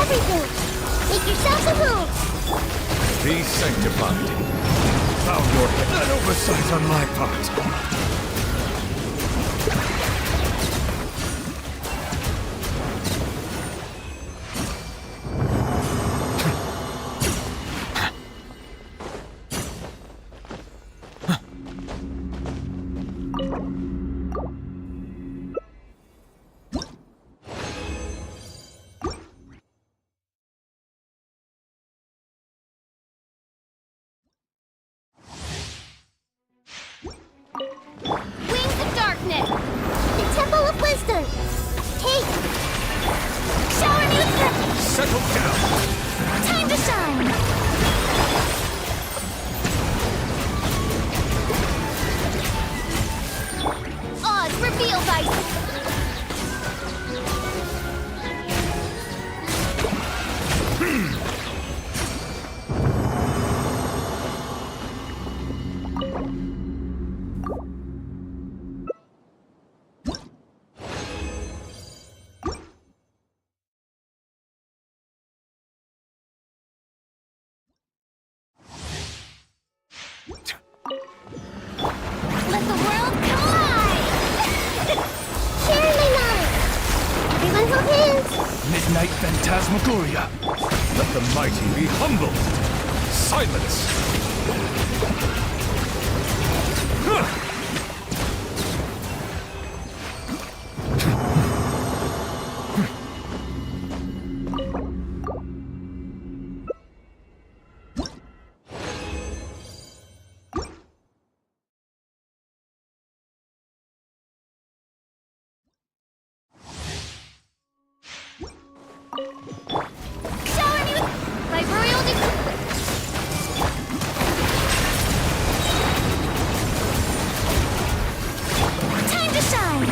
everything! Make yourselves at home! Be sanctified. Bow your head. An oversight on my part. Wings of darkness! The Temple of Wisdom! Take! Shower me with Settle down. time to shine! Oz, reveal thyself! Let the world come alive! Share my knowledge! Everyone hold hands! Midnight phantasmagoria. Let the mighty be humbled. Silence. Huh. Shower me with my royal time to shine!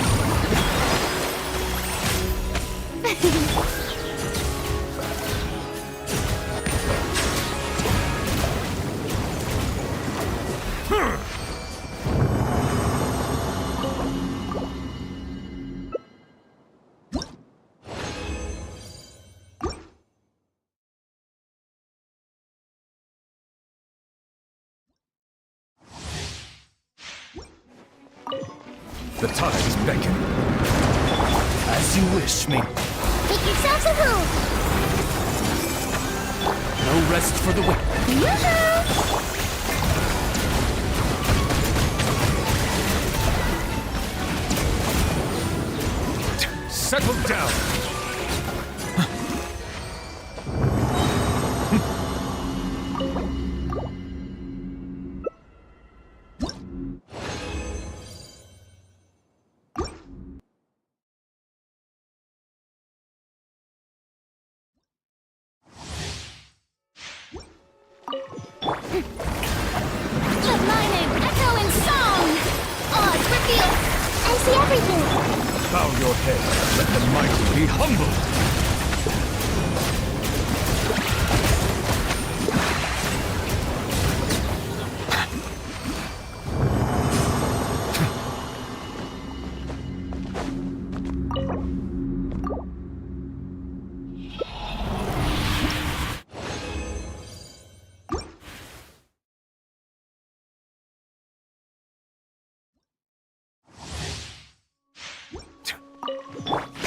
The tides beckon. As you wish, me. Make yourselves at home! No rest for the wicked. Yoo-hoo! Settle down. Let my name echo in song! Oz, reveal! I see everything! Bow your head. Let the mighty be humbled.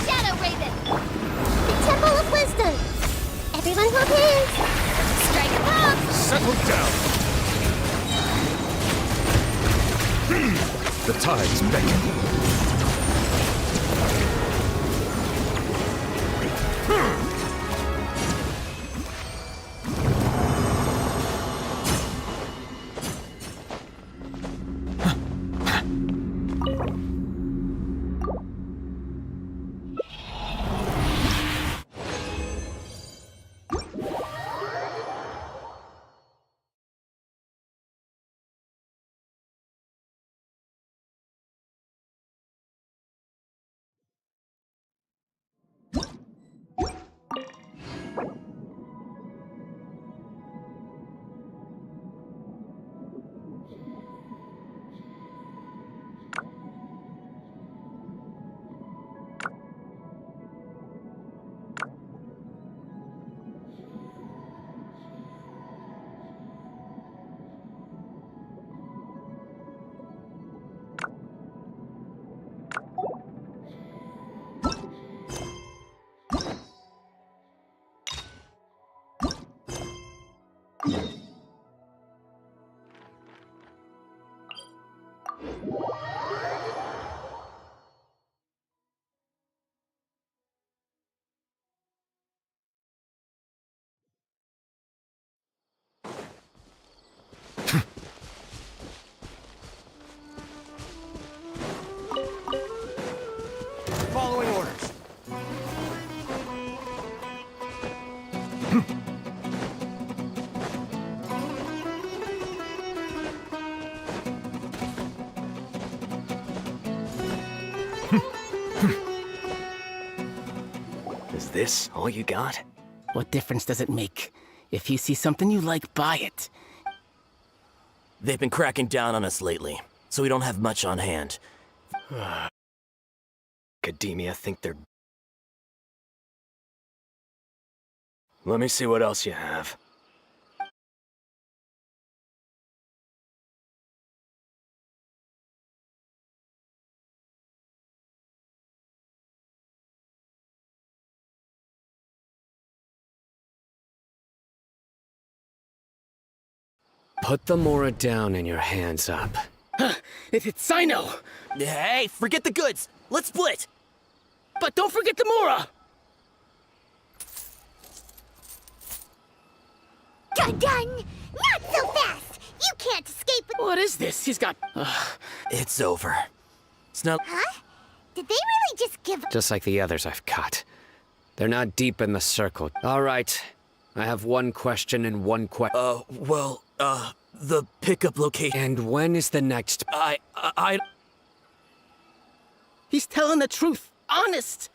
Shadow Raven! The Temple of Wisdom! Everyone hold hands! Strike a pose! Settle down. The tides beckon. Following orders. Is this all you got? What difference does it make? If you see something you like, buy it. They've been cracking down on us lately, so we don't have much on hand. Academia think they're... Let me see what else you have. Put the Mora down and your hands up. It's Sino! Hey, forget the goods! Let's split! But don't forget the Mora! Dun! Not so fast! You can't escape with— What is this? He's got... It's over. It's not... Huh? Did they really just give— Just like the others I've caught. They're not deep in the circle. All right. I have one question and one the pickup location... And when is the next... He's telling the truth. Honest!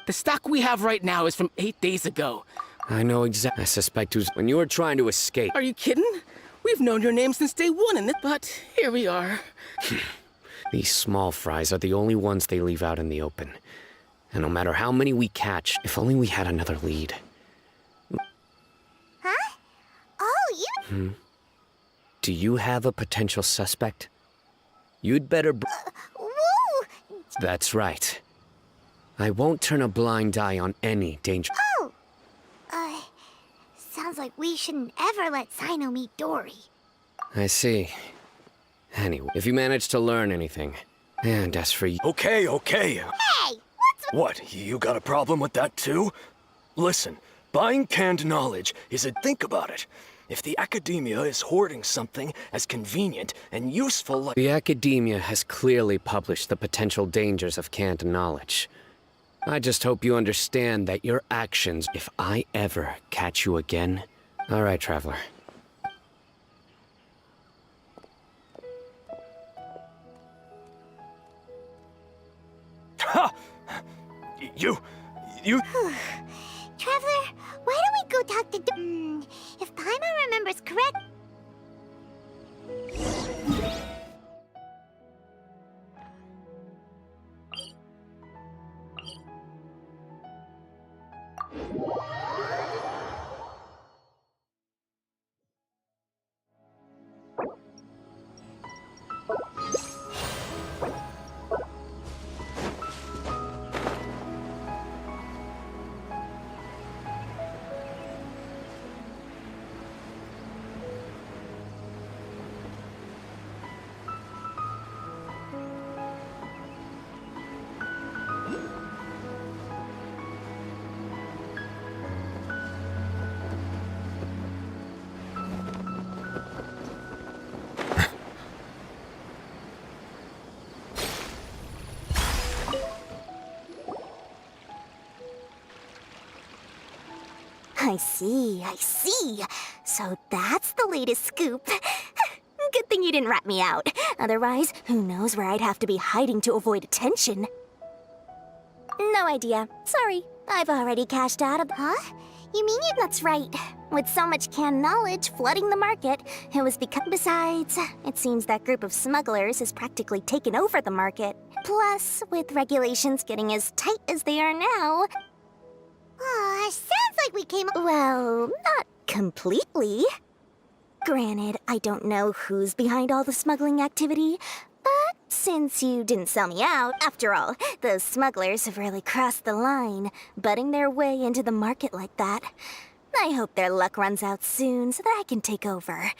The stock we have right now is from 8 days ago. I know exactly. I suspect who's... When you were trying to escape... Are you kidding? We've known your name since day one in it, but here we are. These small fries are the only ones they leave out in the open. And no matter how many we catch, if only we had another lead. Huh? Oh, you— Do you have a potential suspect? You'd better... Woo! That's right. I won't turn a blind eye on any danger... Oh! Sounds like we shouldn't ever let Sino meet Dory. I see. Anyway, if you manage to learn anything, and as for you... Okay. Hey! What, you got a problem with that too? Listen, buying canned knowledge think about it. If the academia is hoarding something as convenient and useful like— The academia has clearly published the potential dangers of canned knowledge. I just hope you understand that your actions, if I ever catch you again... All right, Traveler. Ha! You... Traveler, why don't we go talk to if Paimon remembers correct— I see. So that's the latest scoop. Good thing you didn't rat me out. Otherwise, who knows where I'd have to be hiding to avoid attention. No idea. Sorry. I've already cashed out of— Huh? You mean you— That's right. With so much canned knowledge flooding the market, it was Besides, it seems that group of smugglers has practically taken over the market. Plus, with regulations getting as tight as they are now— sounds like we came— Well, not completely. Granted, I don't know who's behind all the smuggling activity, but since you didn't sell me out, after all, those smugglers have really crossed the line, butting their way into the market like that. I hope their luck runs out soon so that I can take over.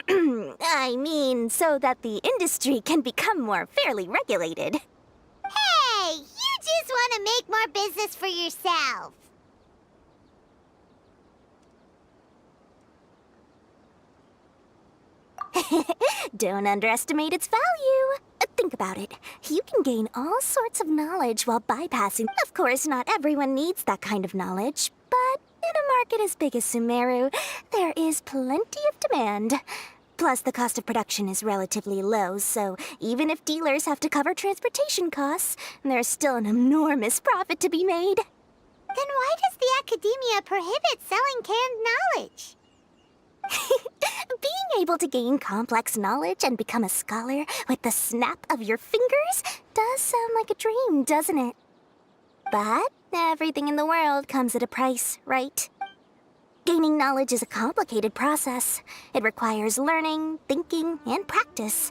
I mean, so that the industry can become more fairly regulated. Hey, you just want to make more business for yourself. Don't underestimate its value. Think about it. You can gain all sorts of knowledge while bypassing. Of course, not everyone needs that kind of knowledge, but in a market as big as Sumeru, there is plenty of demand. Plus, the cost of production is relatively low, so even if dealers have to cover transportation costs, there's still an enormous profit to be made. Then why does the academia prohibit selling canned knowledge? Being able to gain complex knowledge and become a scholar with the snap of your fingers does sound like a dream, doesn't it? But everything in the world comes at a price, right? Gaining knowledge is a complicated process. It requires learning, thinking, and practice.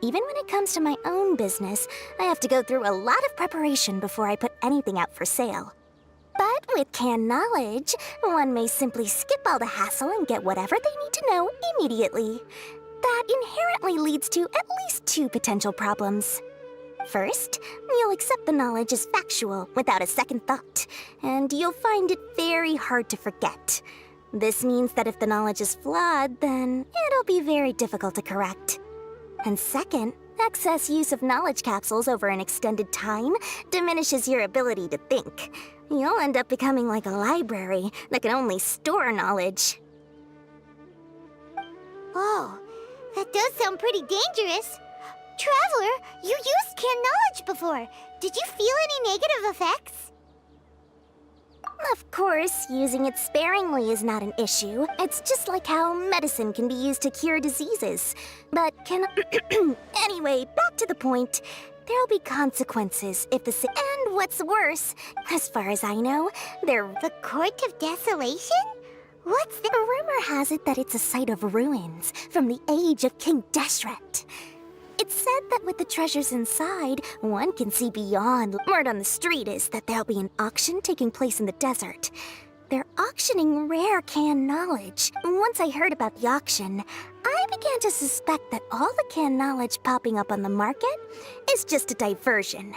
Even when it comes to my own business, I have to go through a lot of preparation before I put anything out for sale. But with canned knowledge, one may simply skip all the hassle and get whatever they need to know immediately. That inherently leads to at least two potential problems. First, you'll accept the knowledge as factual without a second thought, and you'll find it very hard to forget. This means that if the knowledge is flawed, then it'll be very difficult to correct. And second, excess use of knowledge capsules over an extended time diminishes your ability to think. You'll end up becoming like a library that can only store knowledge. Oh, that does sound pretty dangerous. Traveler, you used canned knowledge before. Did you feel any negative effects? Of course, using it sparingly is not an issue. It's just like how medicine can be used to cure diseases. But anyway, back to the point. There'll be consequences if the and what's worse, as far as I know, The Court of Desolation? What's the... Rumor has it that it's a site of ruins from the age of King Deshret. It's said that with the treasures inside, one can see beyond. Word on the street is that there'll be an auction taking place in the desert. They're auctioning rare canned knowledge. Once I heard about the auction, I began to suspect that all the canned knowledge popping up on the market is just a diversion.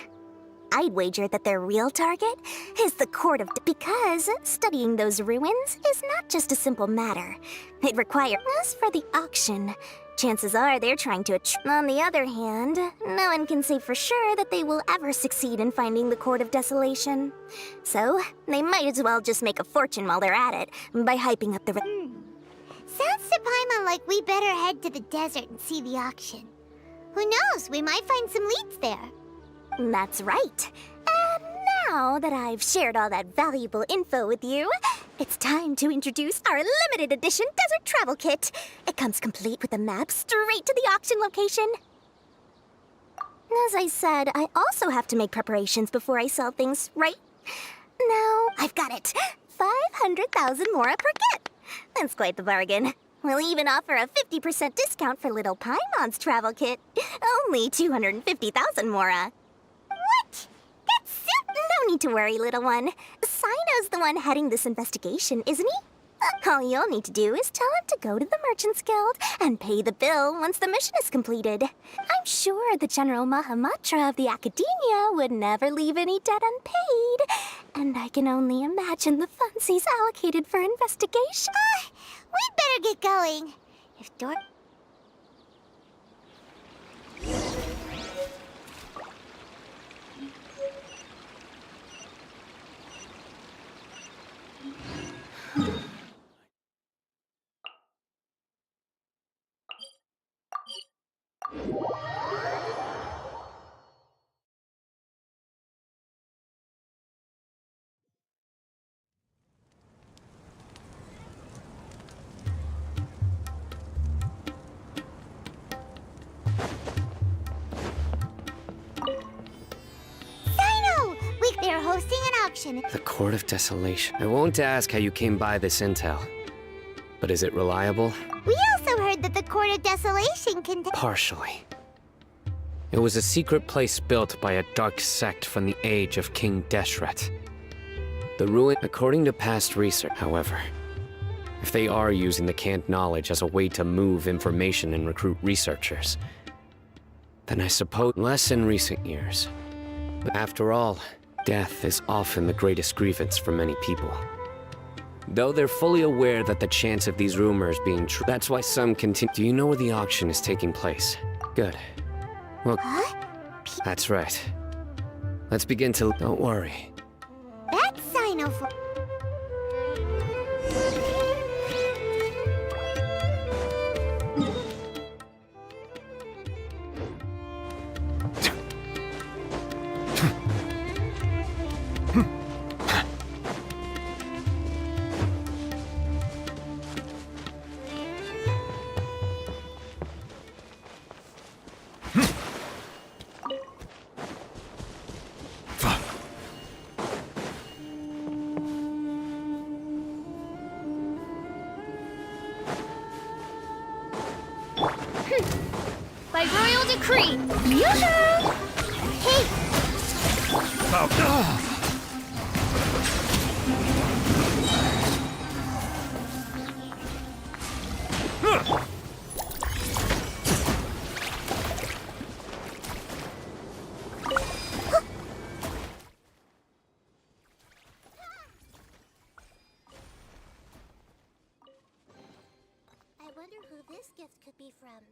I'd wager that their real target is the Court of... Because studying those ruins is not just a simple matter. It requires... As for the auction, chances are they're trying to... On the other hand, no one can say for sure that they will ever succeed in finding the Court of Desolation. So, they might as well just make a fortune while they're at it by hyping up the... Sounds to Paimon like we better head to the desert and see the auction. Who knows, we might find some leads there. That's right. And now that I've shared all that valuable info with you, it's time to introduce our limited edition desert travel kit. It comes complete with a map straight to the auction location. As I said, I also have to make preparations before I sell things, right? Now, I've got it. 500,000 mora per kit. That's quite the bargain. We'll even offer a 50% discount for little Paimon's travel kit. Only 250,000 mora. What? That's so... No need to worry, little one. Sino's the one heading this investigation, isn't he? All you'll need to do is tell him to go to the Merchants Guild and pay the bill once the mission is completed. I'm sure the General Mahamatra of the Academia would never leave any debt unpaid. And I can only imagine the funds he's allocated for investigation. We'd better get going. If Dork... They're hosting an auction. The Court of Desolation. I won't ask how you came by this intel. But is it reliable? We also heard that the Court of Desolation can... Partially. It was a secret place built by a dark sect from the age of King Deshret. The ruin, according to past research, however, If they are using the canned knowledge as a way to move information and recruit researchers, then I suppose less in recent years. But after all, death is often the greatest grievance for many people. Though they're fully aware that the chance of these rumors being true, that's why some continue. Do you know where the auction is taking place? Good. Well, that's right. Let's begin to... Don't worry. That's Sino for... By royal decree, Liyue! Hey! I wonder who this gift could be from.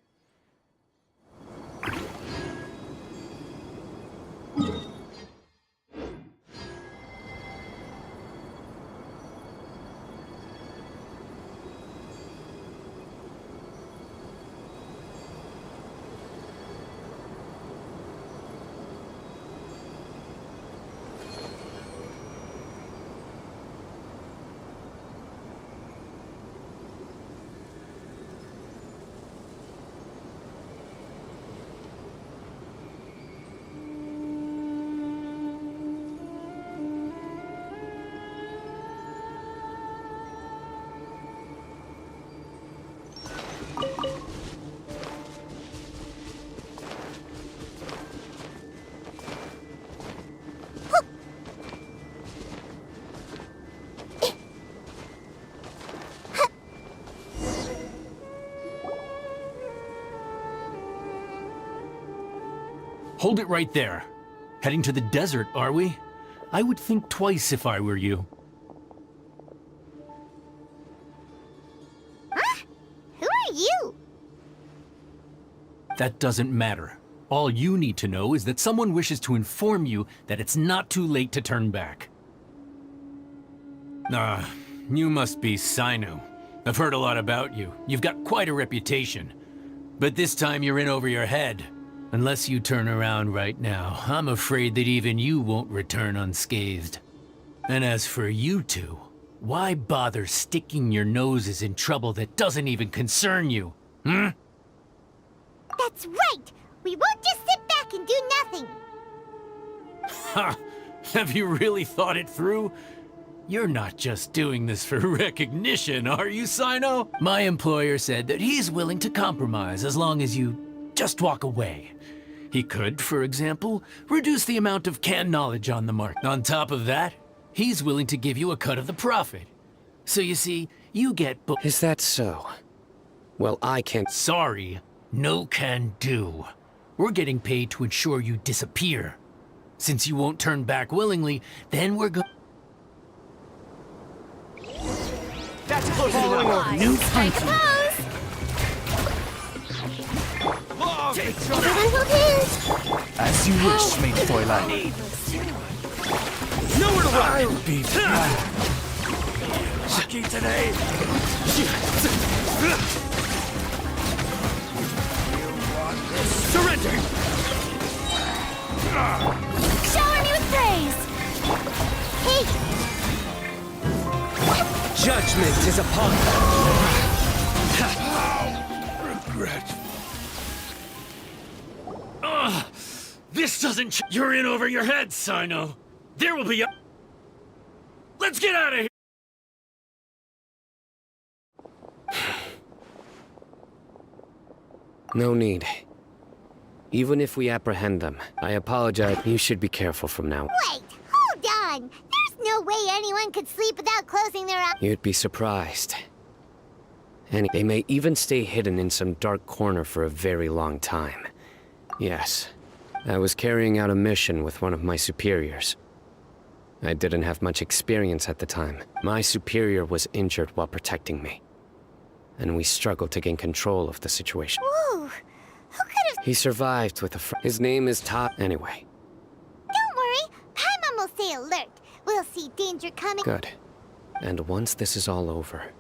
Hold it right there. Heading to the desert, are we? I would think twice if I were you. Huh? Who are you? That doesn't matter. All you need to know is that someone wishes to inform you that it's not too late to turn back. Ah, you must be Sino. I've heard a lot about you. You've got quite a reputation. But this time you're in over your head. Unless you turn around right now, I'm afraid that even you won't return unscathed. And as for you two, why bother sticking your noses in trouble that doesn't even concern you? Hmm? That's right! We won't just sit back and do nothing! Ha! Have you really thought it through? You're not just doing this for recognition, are you, Sino? My employer said that he's willing to compromise as long as you just walk away. He could, for example, reduce the amount of canned knowledge on the market. On top of that, he's willing to give you a cut of the profit. So you see, you get Is that so? Well, I can't... Sorry, no can do. We're getting paid to ensure you disappear. Since you won't turn back willingly, then we're going... That's close enough. New hunting. As you wish, mate Fräulein. Nowhere to run! I'll be lucky today. Surrender! Shower me with praise! Hey! Judgment is upon Regret. This doesn't You're in over your head, Sino. There will be a... Let's get out of here! No need. Even if we apprehend them, I apologize. You should be careful from now. Wait! Hold on! There's no way anyone could sleep without closing their eyes. You'd be surprised. And they may even stay hidden in some dark corner for a very long time. Yes, I was carrying out a mission with one of my superiors. I didn't have much experience at the time. My superior was injured while protecting me, and we struggled to gain control of the situation. Whoa! Who could have... He survived with his name is Anyway. Don't worry, Paimon will stay alert. We'll see danger coming. Good. And once this is all over...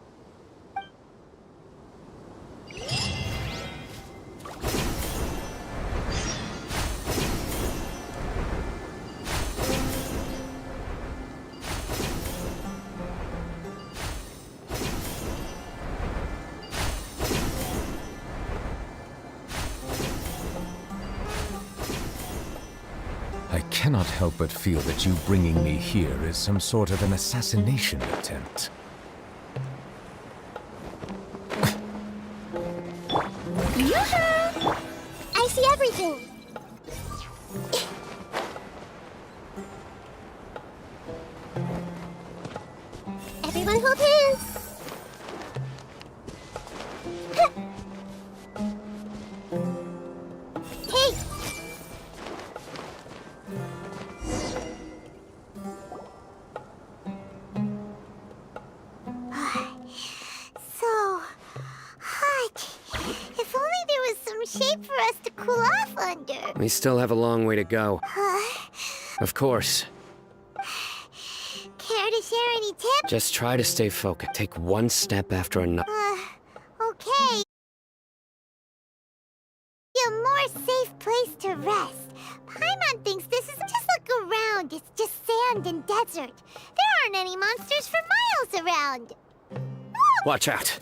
I cannot help but feel that you bringing me here is some sort of an assassination attempt. Yoo-hoo! I see everything. Everyone hold hands. Hey! So hot. If only there was some shape for us to cool off under. We still have a long way to go. Of course. Care to share any tips? Just try to stay focused. Take one step after another. Okay. A more safe place to rest. Paimon thinks this is just look around. It's just sand and desert. There aren't any monsters for miles around. Watch out.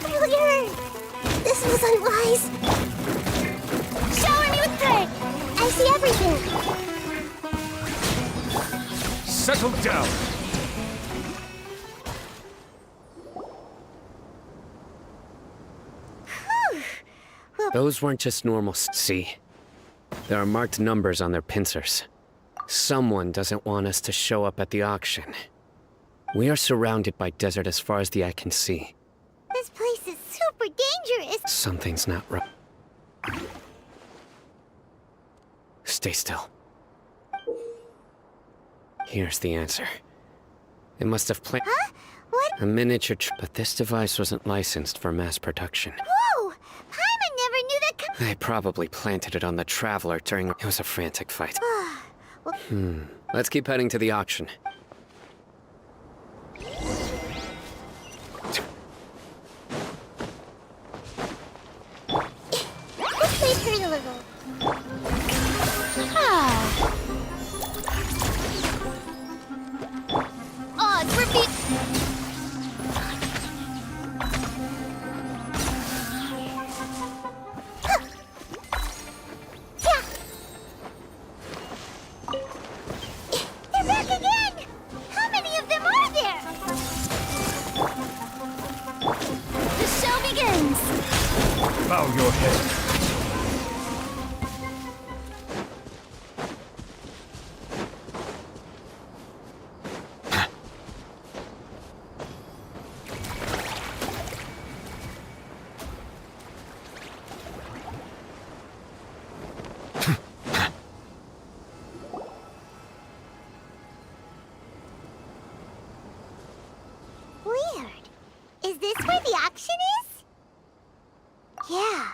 Failure! This was unwise. Shower me with praise! I see everything. Settle down! Those weren't just normal. See? There are marked numbers on their pincers. Someone doesn't want us to show up at the auction. We are surrounded by desert as far as the eye can see. This place is super dangerous. Something's not right. Stay still. Here's the answer. They must have planned What? a miniature but this device wasn't licensed for mass production. Whoa! Paimon never knew that They probably planted it on the Traveler during... It was a frantic fight. Let's keep heading to the auction. This may hurt a little. Odds repeat. They're back again! How many of them are there? The show begins. Bow your head. Weird. Is this where the auction is? Yeah,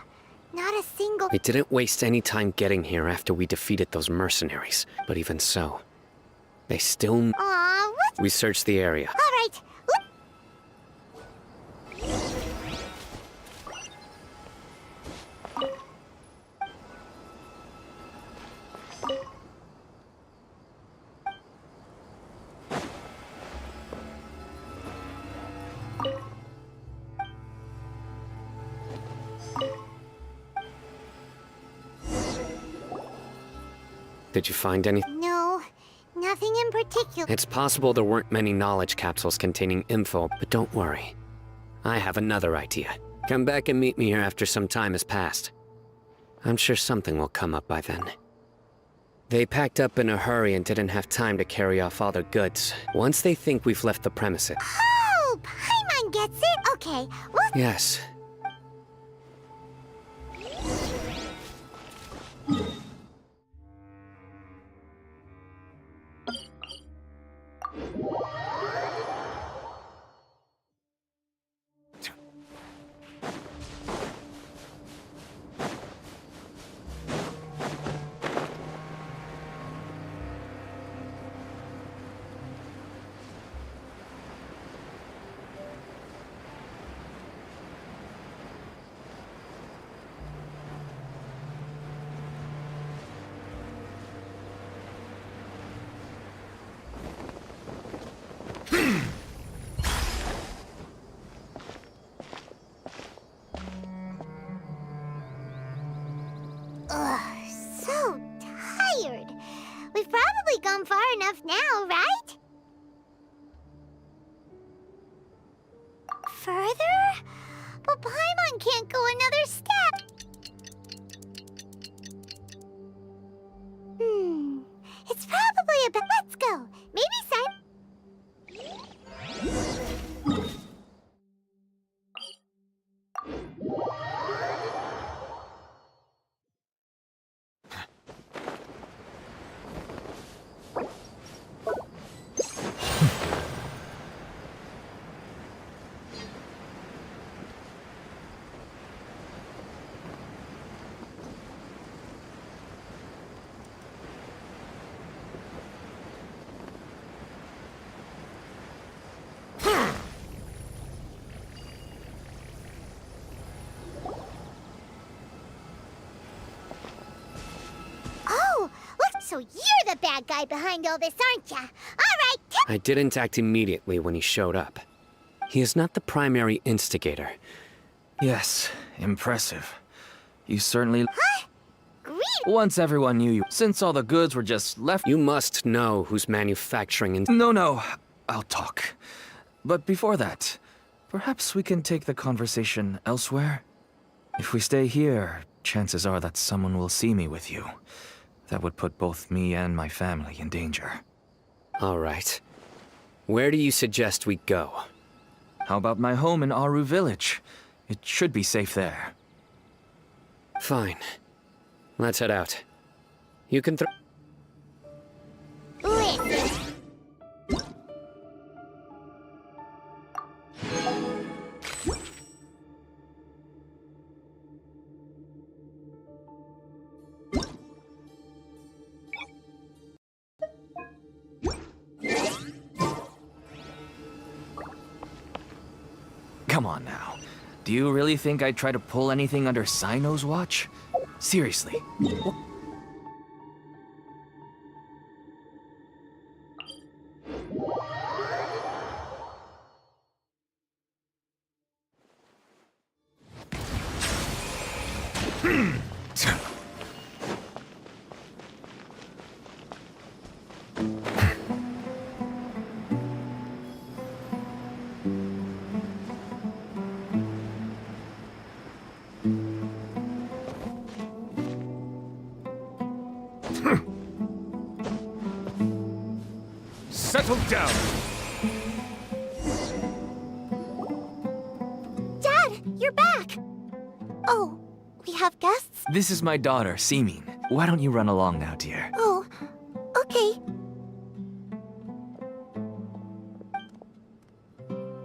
not a single... We didn't waste any time getting here after we defeated those mercenaries. But even so, they still... Aw, what? We searched the area. All right. Did you find anything? No, nothing in particular. It's possible there weren't many knowledge capsules containing info, but don't worry. I have another idea. Come back and meet me here after some time has passed. I'm sure something will come up by then. They packed up in a hurry and didn't have time to carry off all their goods. Once they think we've left the premises. Oh, Paimon gets it? Okay, well... Yes. Ugh, so tired. We've probably gone far enough now, right? Further? But Paimon can't go another step. It's probably a bit. Let's go. Maybe So you're the bad guy behind all this, aren't ya? All right, I didn't act immediately when he showed up. He is not the primary instigator. Yes, impressive. You certainly... Huh? Greed? Once everyone knew you, since all the goods were just left... You must know who's manufacturing and... No, I'll talk. But before that, perhaps we can take the conversation elsewhere? If we stay here, chances are that someone will see me with you. That would put both me and my family in danger. All right. Where do you suggest we go? How about my home in Aru Village? It should be safe there. Fine. Let's head out. You can Listen. Come on now. Do you really think I'd try to pull anything under Sino's watch? Seriously. Settle down! Dad, you're back! Oh, we have guests? This is my daughter, Seeming. Why don't you run along now, dear? Oh, okay.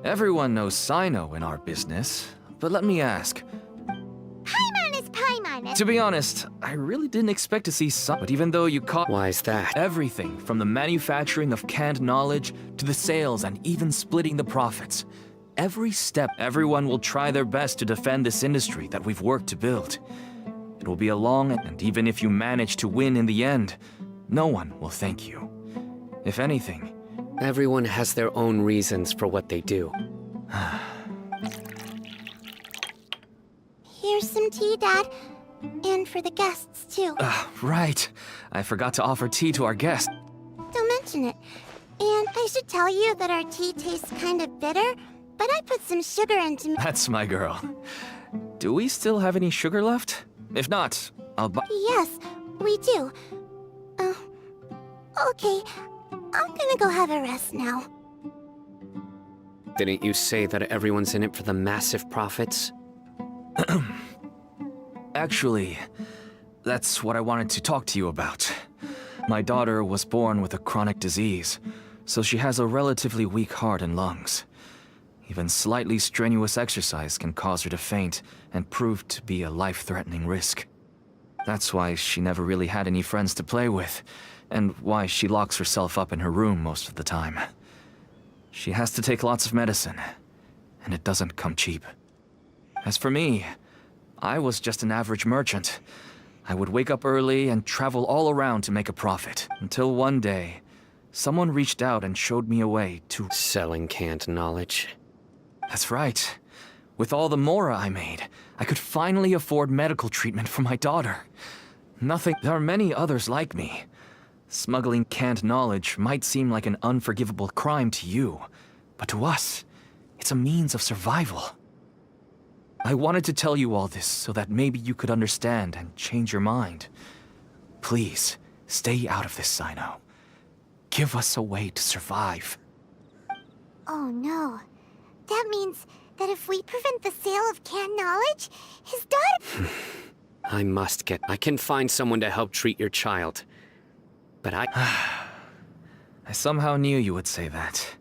Everyone knows Sino in our business, but let me ask. Paimon is Paimon. To be honest, I really didn't expect to see some, but even though you caught Why is that? everything from the manufacturing of canned knowledge to the sales and even splitting the profits. Every step, everyone will try their best to defend this industry that we've worked to build. It will be a long, and even if you manage to win in the end, no one will thank you. If anything, Everyone has their own reasons for what they do. Here's some tea, Dad. And for the guests, too. Right. I forgot to offer tea to our guests. Don't mention it. And I should tell you that our tea tastes kind of bitter, but I put some sugar into... That's my girl. Do we still have any sugar left? If not, I'll buy... Yes, we do. Okay. I'm gonna go have a rest now. Didn't you say that everyone's in it for the massive profits? Actually, that's what I wanted to talk to you about. My daughter was born with a chronic disease, so she has a relatively weak heart and lungs. Even slightly strenuous exercise can cause her to faint and prove to be a life-threatening risk. That's why she never really had any friends to play with, and why she locks herself up in her room most of the time. She has to take lots of medicine, and it doesn't come cheap. As for me, I was just an average merchant. I would wake up early and travel all around to make a profit, until one day, someone reached out and showed me a way to... Selling canned knowledge. That's right. With all the mora I made, I could finally afford medical treatment for my daughter. There are many others like me. Smuggling canned knowledge might seem like an unforgivable crime to you, but to us, it's a means of survival. I wanted to tell you all this so that maybe you could understand and change your mind. Please, stay out of this, Sino. Give us a way to survive. Oh no. That means that if we prevent the sale of canned knowledge, his daughter... I can find someone to help treat your child. But I somehow knew you would say that.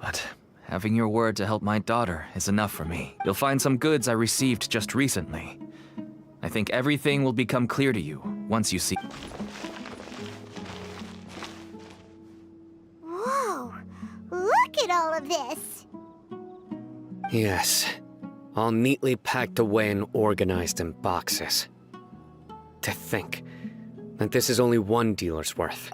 But having your word to help my daughter is enough for me. You'll find some goods I received just recently. I think everything will become clear to you once you see... Whoa! Look at all of this! Yes. All neatly packed away and organized in boxes. To think that this is only one dealer's worth.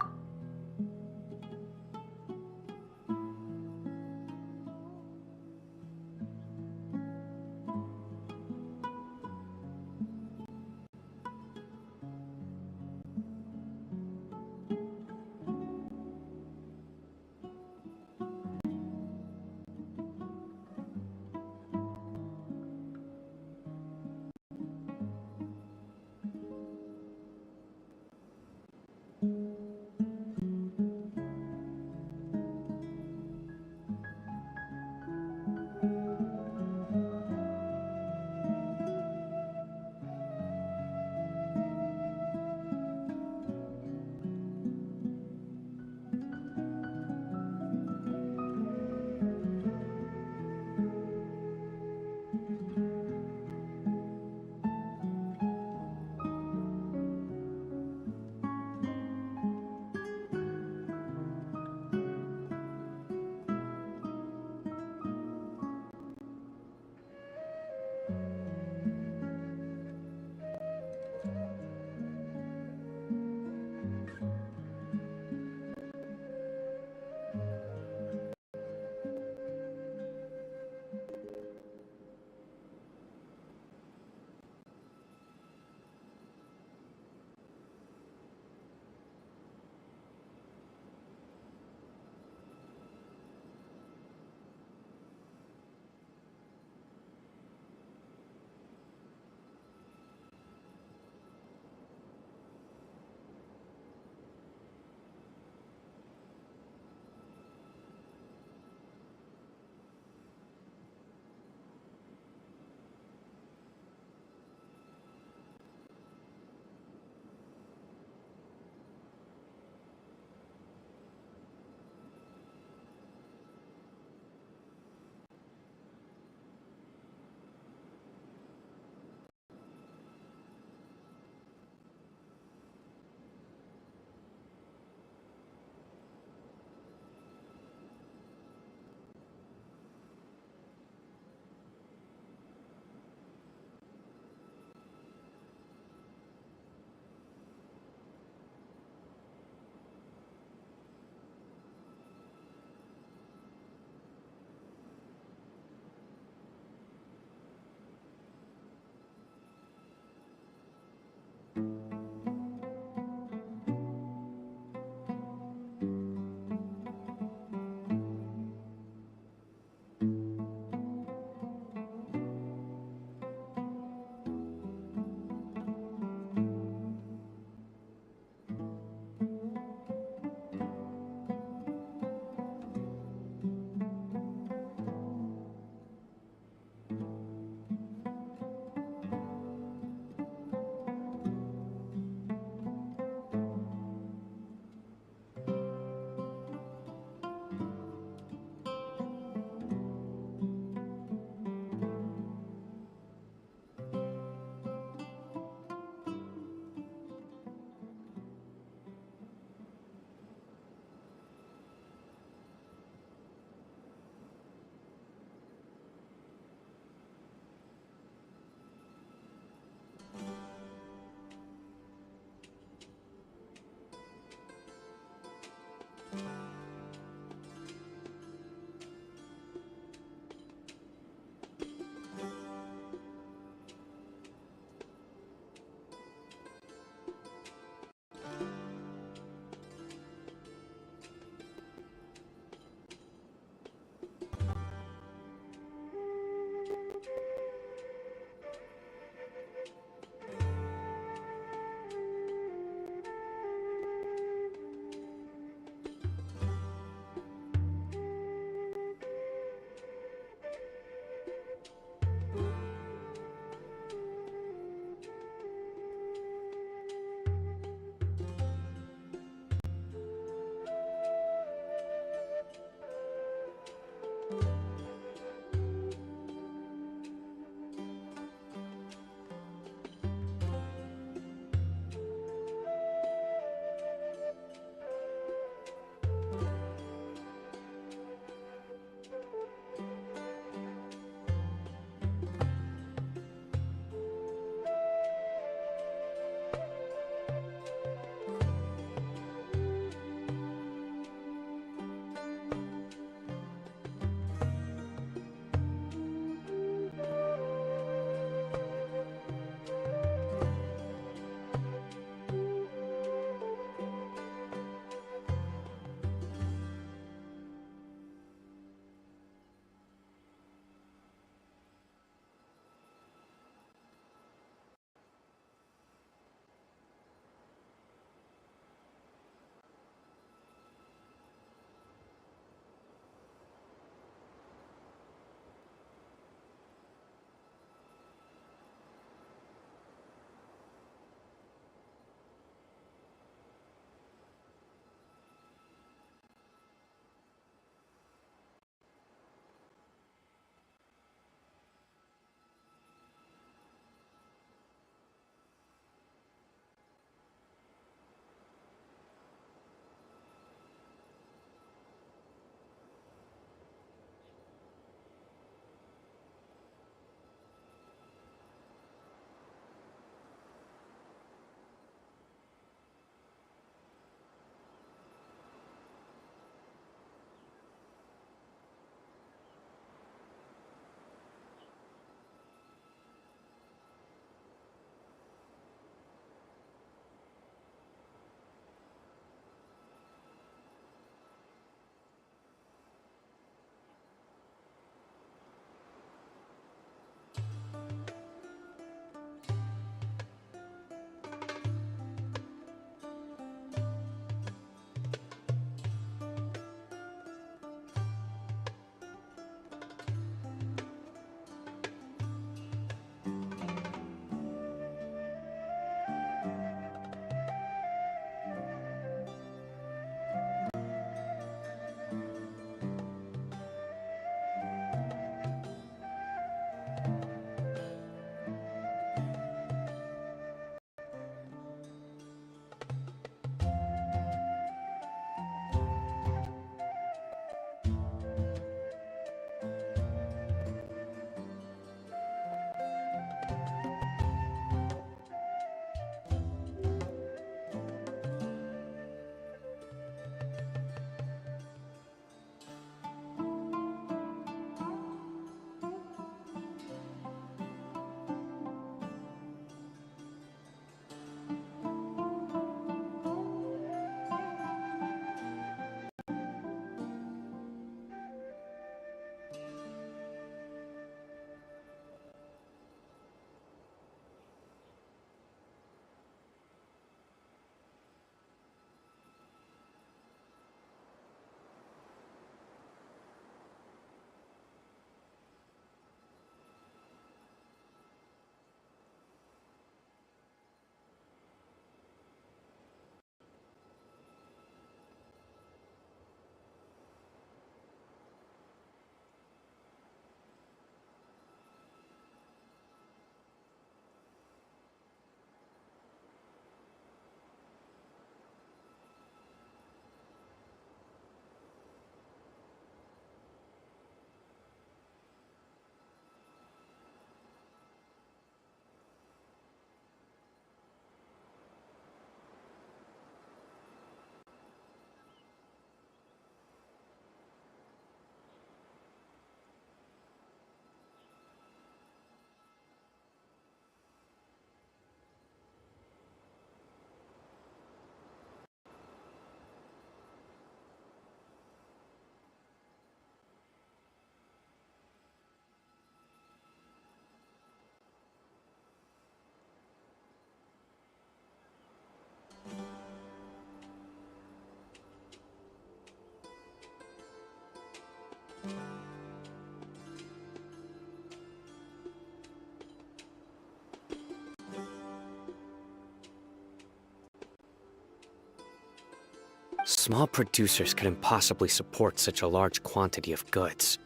Small producers couldn't possibly support such a large quantity of goods.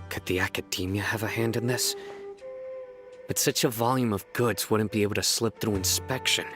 Could the academia have a hand in this? But such a volume of goods wouldn't be able to slip through inspection.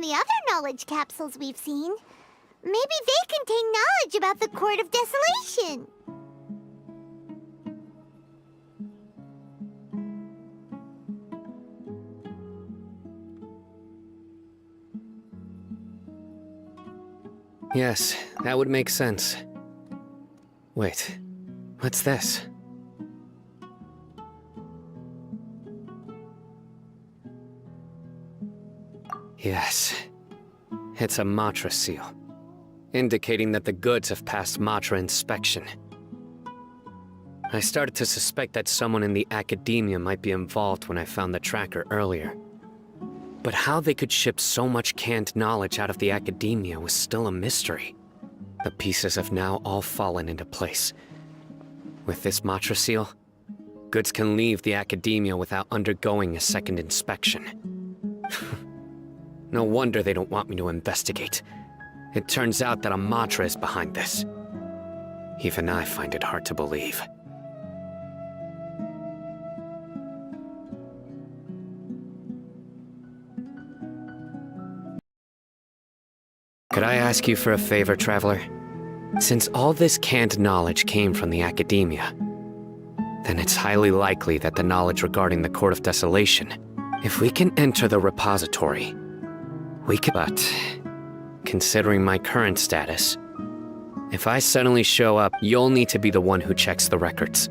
the other knowledge capsules we've seen. Maybe they contain knowledge about the Court of Desolation. Yes, that would make sense. Wait, what's this? Yes, it's a Matra seal, indicating that the goods have passed Matra inspection. I started to suspect that someone in the academia might be involved when I found the tracker earlier. But how they could ship so much canned knowledge out of the academia was still a mystery. The pieces have now all fallen into place. With this Matra seal, goods can leave the academia without undergoing a second inspection. No wonder they don't want me to investigate. It turns out that a Matra is behind this. Even I find it hard to believe. Could I ask you for a favor, Traveler? Since all this canned knowledge came from the academia, then it's highly likely that the knowledge regarding the Court of Desolation, if we can enter the repository, we could. But, considering my current status, if I suddenly show up, you'll need to be the one who checks the records.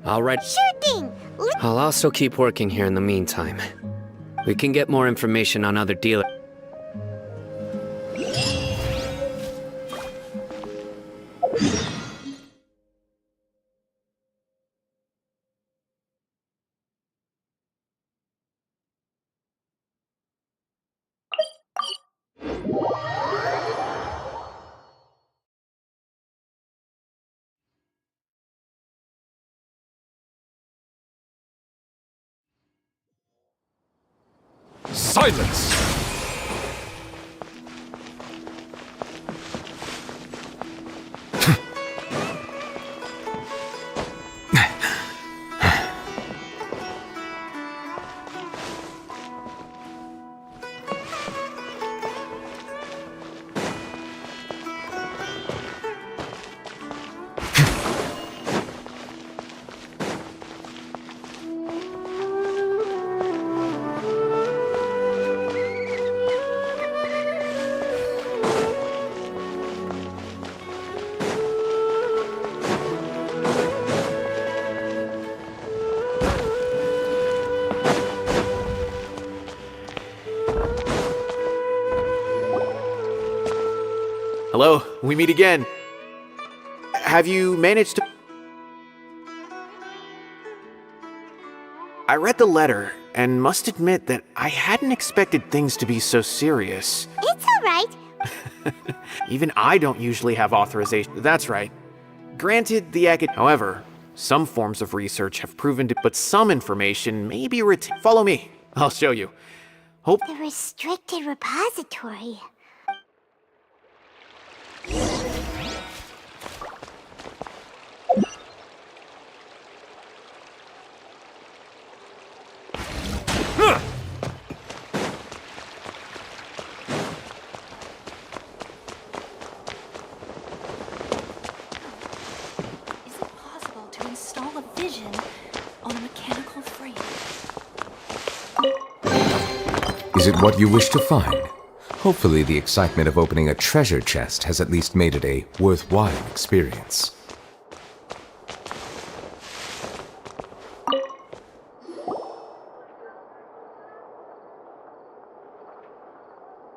Alright. Sure thing. I'll also keep working here in the meantime. We can get more information on other dealers. Silence! Hello, we meet again. Have you managed to... I read the letter, and must admit that I hadn't expected things to be so serious. It's alright. Even I don't usually have authorization. That's right. Granted, However, some forms of research have proven to... But some information may be Follow me. I'll show you. Hope... The restricted repository. Is it what you wish to find? Hopefully the excitement of opening a treasure chest has at least made it a worthwhile experience.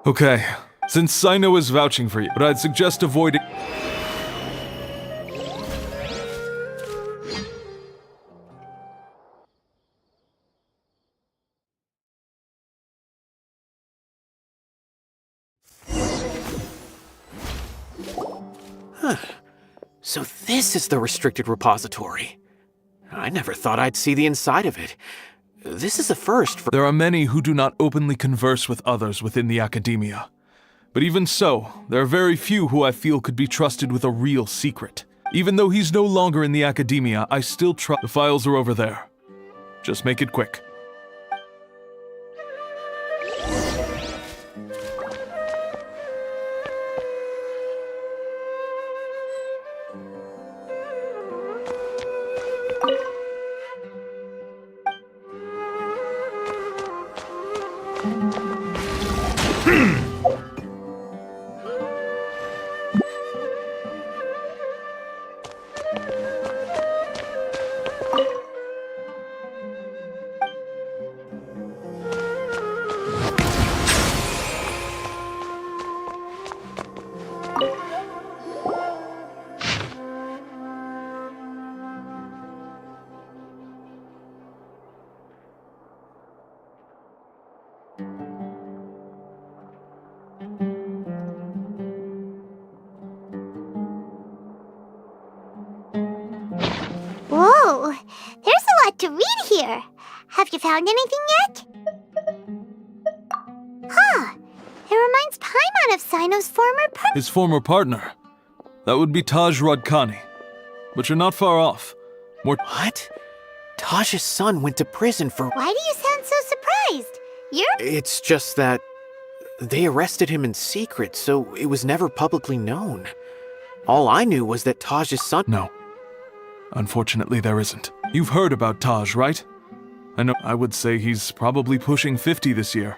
Okay, since Sino is vouching for you, but I'd suggest avoiding... So this is the restricted repository. I never thought I'd see the inside of it. This is a first for— There are many who do not openly converse with others within the academia. But even so, there are very few who I feel could be trusted with a real secret. Even though he's no longer in the academia, I still trust— The files are over there. Just make it quick. Have you found anything yet? Huh. It reminds Paimon of Sino's former partner. His former partner? That would be Taj Radkani. But you're not far off. What? Taj's son went to prison for— Why do you sound so surprised? It's just that they arrested him in secret, so it was never publicly known. All I knew was that Taj's son— No. Unfortunately, there isn't. You've heard about Taj, right? I would say he's probably pushing 50 this year,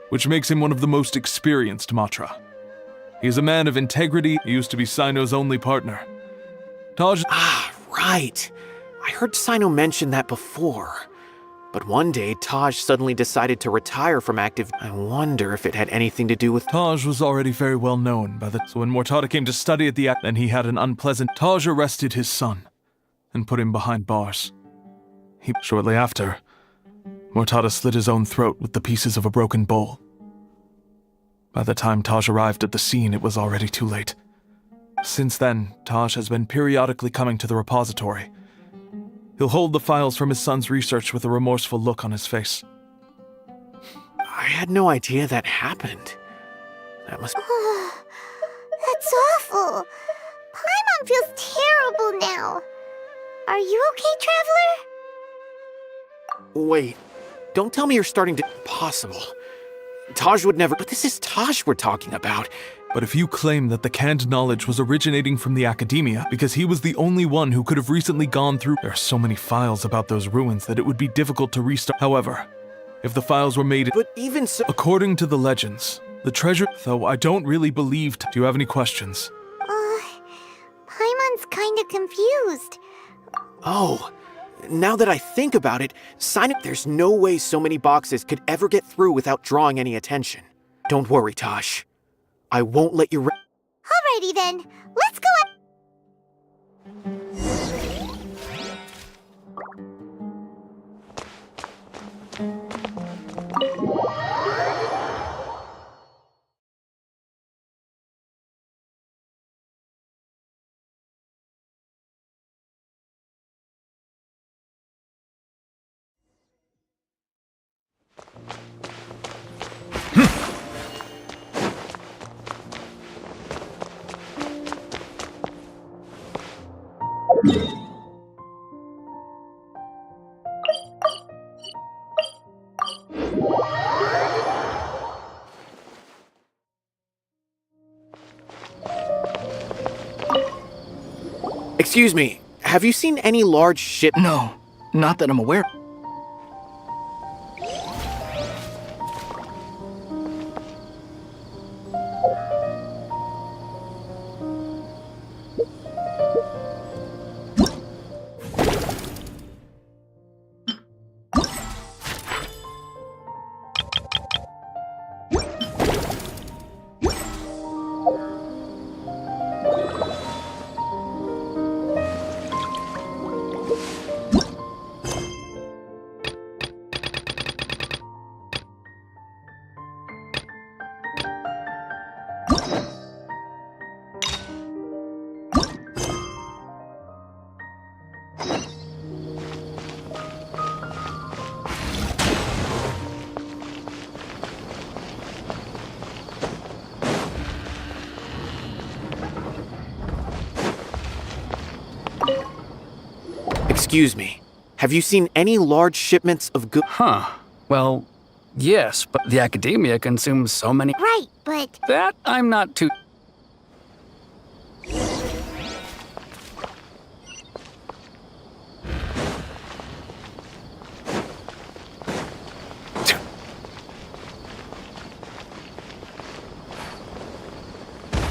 which makes him one of the most experienced Matra. He is a man of integrity. He used to be Sino's only partner. Taj— Ah, right. I heard Sino mention that before. But one day, Taj suddenly decided to retire from active— I wonder if it had anything to do with— Taj was already very well known by the— So when Mortada came to study at the then he had an unpleasant— Taj arrested his son and put him behind bars. Shortly after, Mortada slit his own throat with the pieces of a broken bowl. By the time Taj arrived at the scene, it was already too late. Since then, Taj has been periodically coming to the repository. He'll hold the files from his son's research with a remorseful look on his face. I had no idea that happened. That must— That's awful. Paimon feels terrible now. Are you okay, Traveler? Wait, don't tell me you're starting to— Possible. Taj would never— But this is Taj we're talking about. But if you claim that the canned knowledge was originating from the academia because he was the only one who could have recently gone through— There are so many files about those ruins that it would be difficult to restart. However, if the files were made— But even so— According to the legends, the treasure— Though I don't really believe— Do you have any questions? Paimon's kinda confused. Oh, now that I think about it, there's no way so many boxes could ever get through without drawing any attention. Don't worry, Taj. I won't let you— Alrighty then, let's go up. Excuse me, have you seen any large ship— No, not that I'm aware. Excuse me, have you seen any large shipments of goods? Huh. Well, yes, but the academia consumes so many— Right, but— That I'm not too—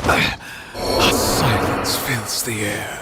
A silence fills the air.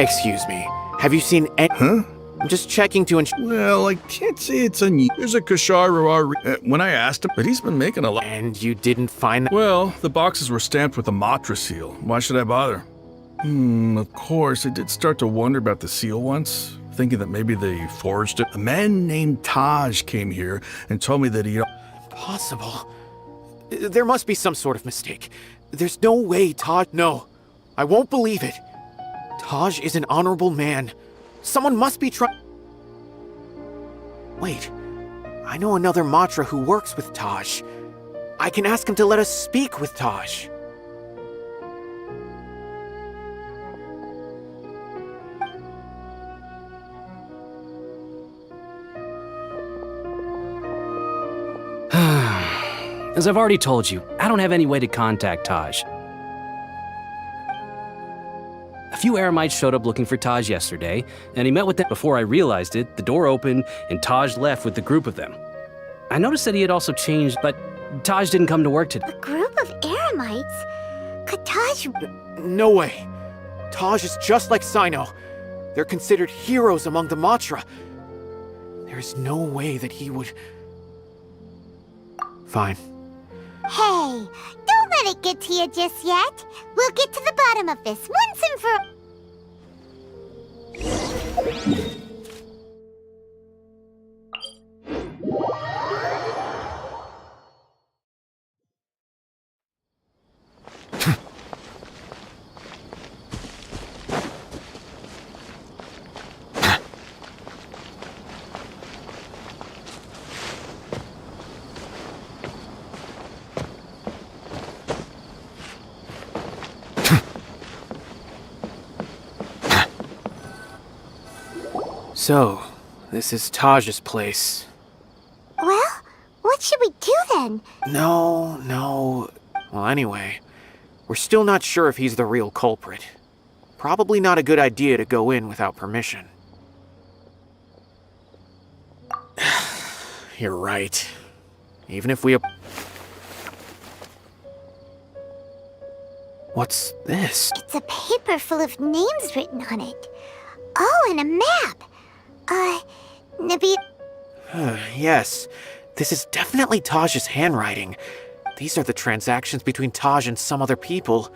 Excuse me. Have you seen any... Huh? I'm just checking to ensure... Well, I can't say it's unusual. There's a Kasharu when I asked him, but he's been making a lot. And you didn't find that? Well, the boxes were stamped with a Matra seal. Why should I bother? Of course, I did start to wonder about the seal once, thinking that maybe they forged it. A man named Taj came here and told me that he... Impossible. There must be some sort of mistake. There's no way Taj... No, I won't believe it. Taj is an honorable man. Someone must be trying... Wait, I know another Matra who works with Taj. I can ask him to let us speak with Taj. As I've already told you, I don't have any way to contact Taj. A few Eremites showed up looking for Taj yesterday, and he met with them. Before I realized it, the door opened, and Taj left with the group of them. I noticed that he had also changed, but Taj didn't come to work today. A group of Eremites? Could Taj... No way. Taj is just like Sino. They're considered heroes among the Matra. There's no way that he would... Fine. Hey, don't let it get to you just yet. We'll get to the bottom of this once and for... So, this is Taj's place. Well, what should we do then? No. Well, anyway, we're still not sure if he's the real culprit. Probably not a good idea to go in without permission. You're right. Even if we... What's this? It's a paper full of names written on it. Oh, and a map. Nabi... Yes, this is definitely Taj's handwriting. These are the transactions between Taj and some other people.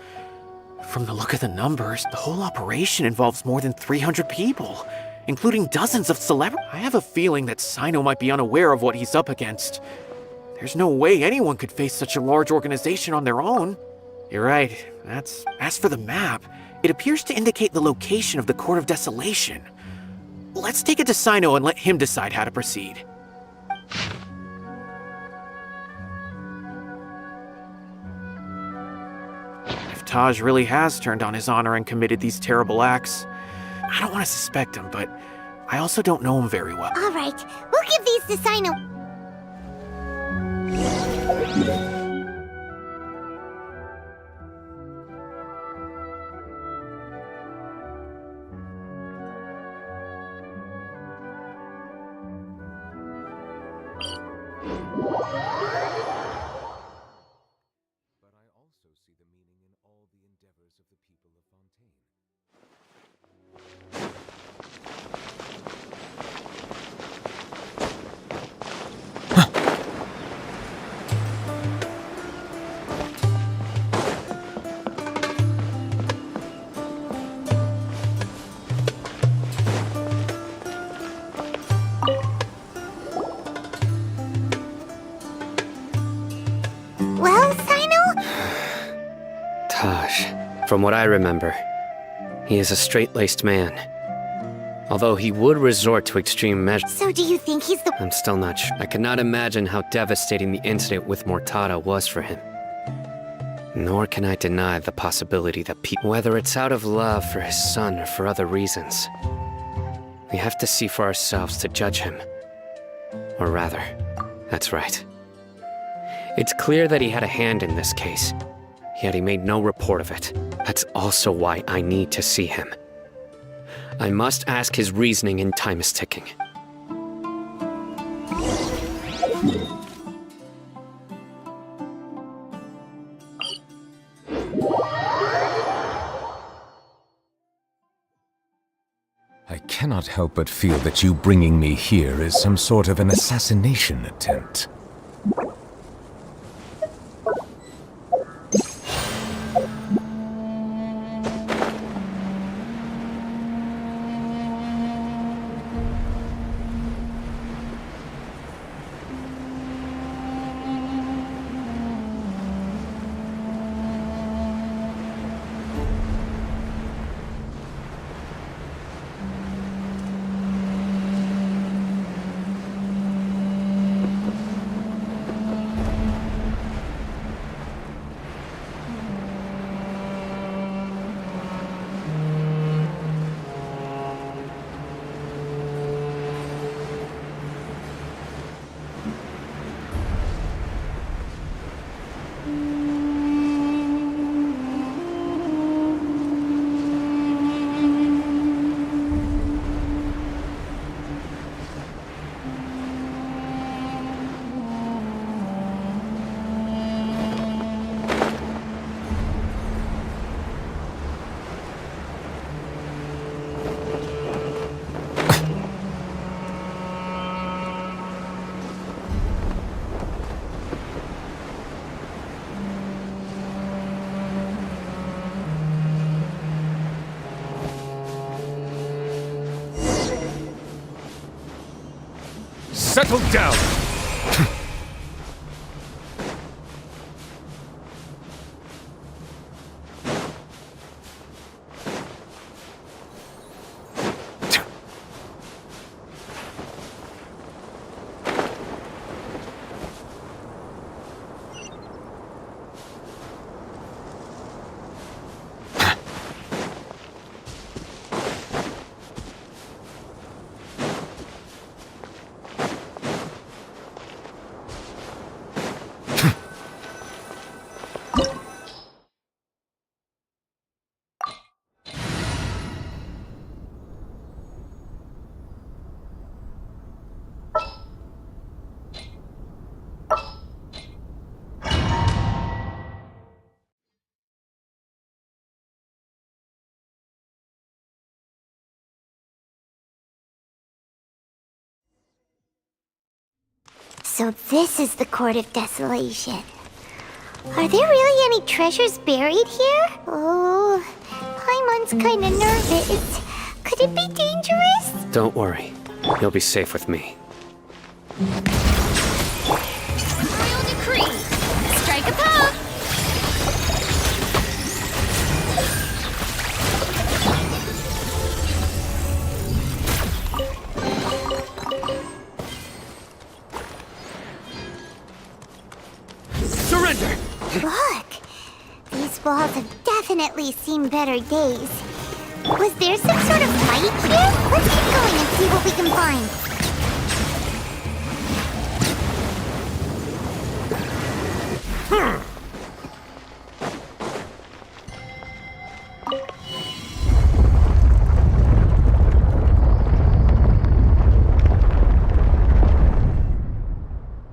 From the look of the numbers, the whole operation involves more than 300 people, including dozens of celebrities. I have a feeling that Sino might be unaware of what he's up against. There's no way anyone could face such a large organization on their own. You're right. As for the map, it appears to indicate the location of the Court of Desolation. Let's take it to Sino and let him decide how to proceed. If Taj really has turned on his honor and committed these terrible acts, I don't want to suspect him, but I also don't know him very well. All right, we'll give these to Sino. Well, Sino? Taj, from what I remember, he is a straight-laced man. Although he would resort to extreme measures. So do you think he's the... I'm still not sure. I cannot imagine how devastating the incident with Mortada was for him. Nor can I deny the possibility that whether it's out of love for his son or for other reasons, we have to see for ourselves to judge him. Or rather, that's right. It's clear that he had a hand in this case, yet he made no report of it. That's also why I need to see him. I must ask his reasoning, and time is ticking. cannot help but feel that you bringing me here is some sort of an assassination attempt. Settle down! So this is the Court of Desolation. Are there really any treasures buried here? Oh, Paimon's kinda nervous. Could it be dangerous? Don't worry. You'll be safe with me. Royal decree! Strike a pose! Surrender! Look! These walls have definitely seen better days. Was there some sort of fight here? Let's keep going and see what we can find.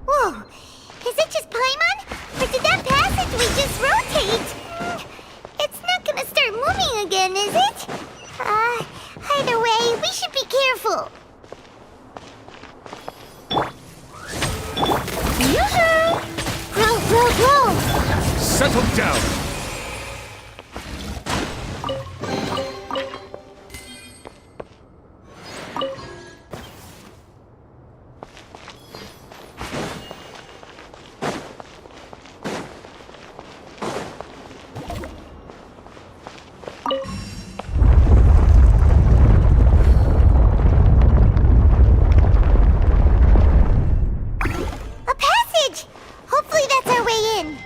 Whoa! Is it just Paimon? Or did that passageway just rotate? It's not gonna start moving again, is it? Either way, we should be careful. Yoo-hoo! Roll! Settle down! A passage! Hopefully that's our way in.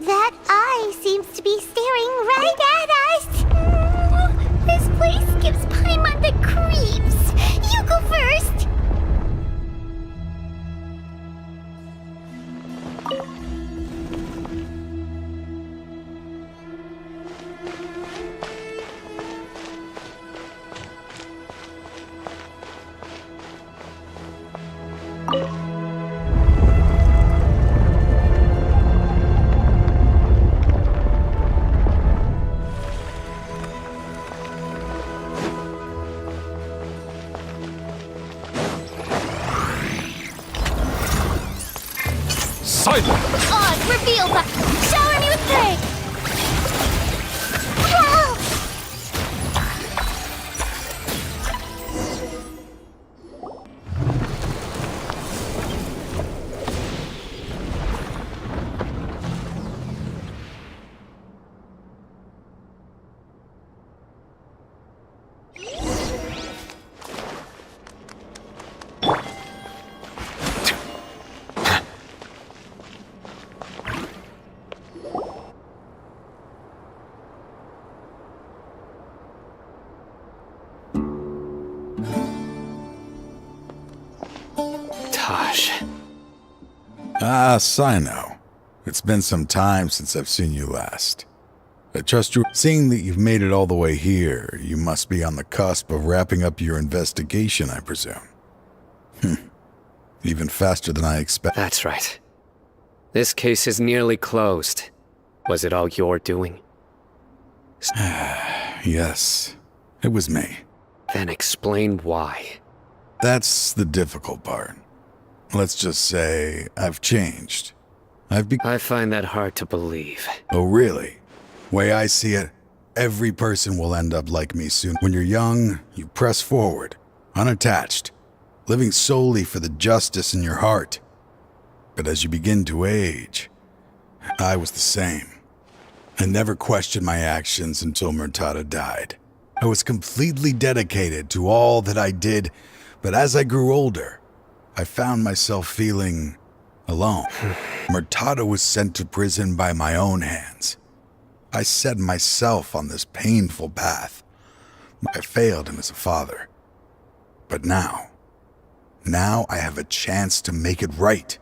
That eye seems to be staring right at us. This place gives Paimon the creeps. You go first. Oz, reveal that. Shower me with praise. Ah, Sino. It's been some time since I've seen you last. I trust you. Seeing that you've made it all the way here, you must be on the cusp of wrapping up your investigation, I presume. Even faster than I expected. That's right. This case is nearly closed. Was it all your doing? Yes, it was me. Then explain why. That's the difficult part. Let's just say I've changed. I find that hard to believe. Oh, really? Way I see it, every person will end up like me soon. When you're young, you press forward, unattached, living solely for the justice in your heart. But as you begin to age, I was the same. I never questioned my actions until Mondstadt died. I was completely dedicated to all that I did, but as I grew older, I found myself feeling alone. Mondstadt was sent to prison by my own hands. I set myself on this painful path. I failed him as a father. But now I have a chance to make it right.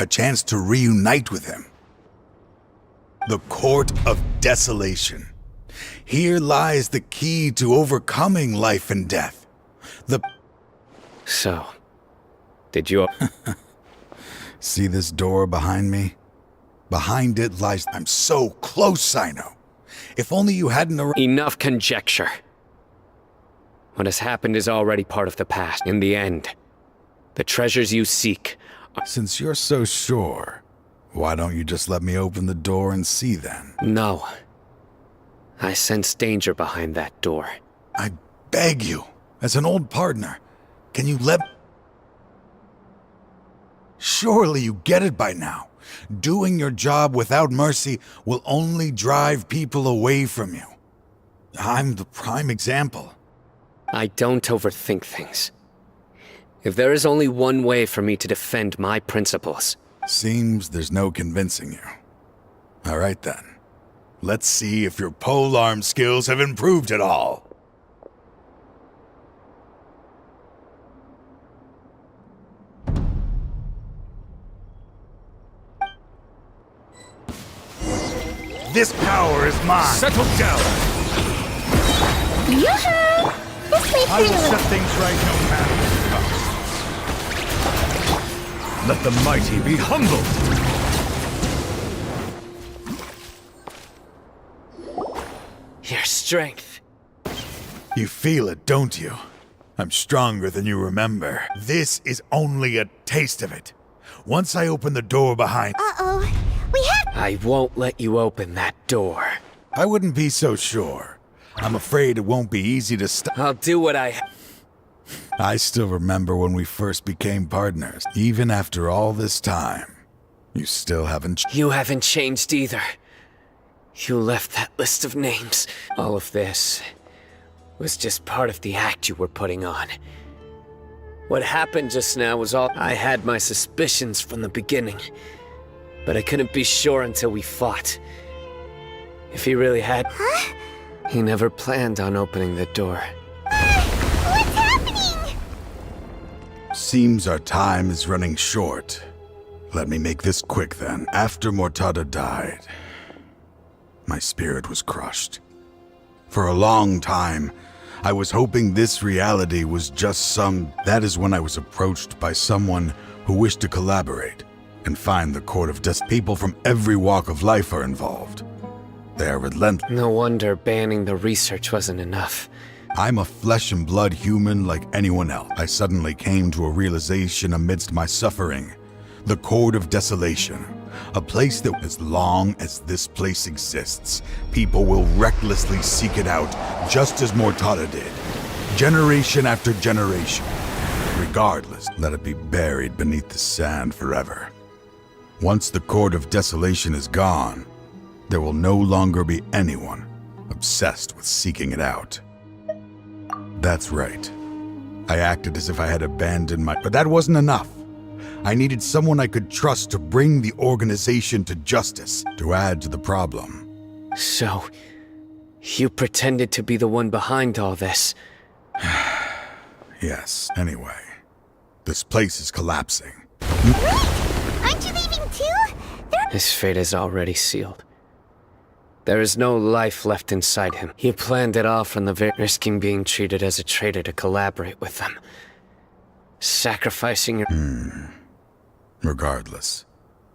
A chance to reunite with him. The Court of Desolation. Here lies the key to overcoming life and death. So, did you... See this door behind me? Behind it lies... I'm so close, Sino. If only you hadn't... Enough conjecture. What has happened is already part of the past. In the end, the treasures you seek are... Since you're so sure, why don't you just let me open the door and see then? No. I sense danger behind that door. I beg you, as an old partner, can you let... Surely you get it by now. Doing your job without mercy will only drive people away from you. I'm the prime example. I don't overthink things. If there is only one way for me to defend my principles... Seems there's no convincing you. All right then. Let's see if your polearm skills have improved at all. This power is mine. Settle down. Yoo-hoo! This makes I me will a little... set things right no matter what costs. Let the mighty be humbled. Your strength. You feel it, don't you? I'm stronger than you remember. This is only a taste of it. Once I open the door behind... Uh-oh. We have... I won't let you open that door. I wouldn't be so sure. I'm afraid it won't be easy to stop. I'll do what I still remember when we first became partners. Even after all this time, you still haven't... You haven't changed either. You left that list of names. All of this was just part of the act you were putting on. What happened just now was all... I had my suspicions from the beginning, but I couldn't be sure until we fought. If he really had... Huh? He never planned on opening the door. What's happening? Seems our time is running short. Let me make this quick then. After Mondstadt died, my spirit was crushed. For a long time, I was hoping this reality was just some... That is when I was approached by someone who wished to collaborate and find the Court of Desolation. People from every walk of life are involved. They are relentless. No wonder banning the research wasn't enough. I'm a flesh and blood human like anyone else. I suddenly came to a realization amidst my suffering. The Court of Desolation, A place that, as long as this place exists, people will recklessly seek it out, just as Mondstadt did. Generation after generation. Regardless, let it be buried beneath the sand forever. Once the Court of Desolation is gone, there will no longer be anyone obsessed with seeking it out. That's right. I acted as if I had abandoned my... But that wasn't enough. I needed someone I could trust to bring the organization to justice, to add to the problem. So, you pretended to be the one behind all this? Yes, anyway. This place is collapsing. Aren't you leaving too? His fate is already sealed. There is no life left inside him. He planned it all from the very risking being treated as a traitor to collaborate with them. Sacrificing your... Regardless,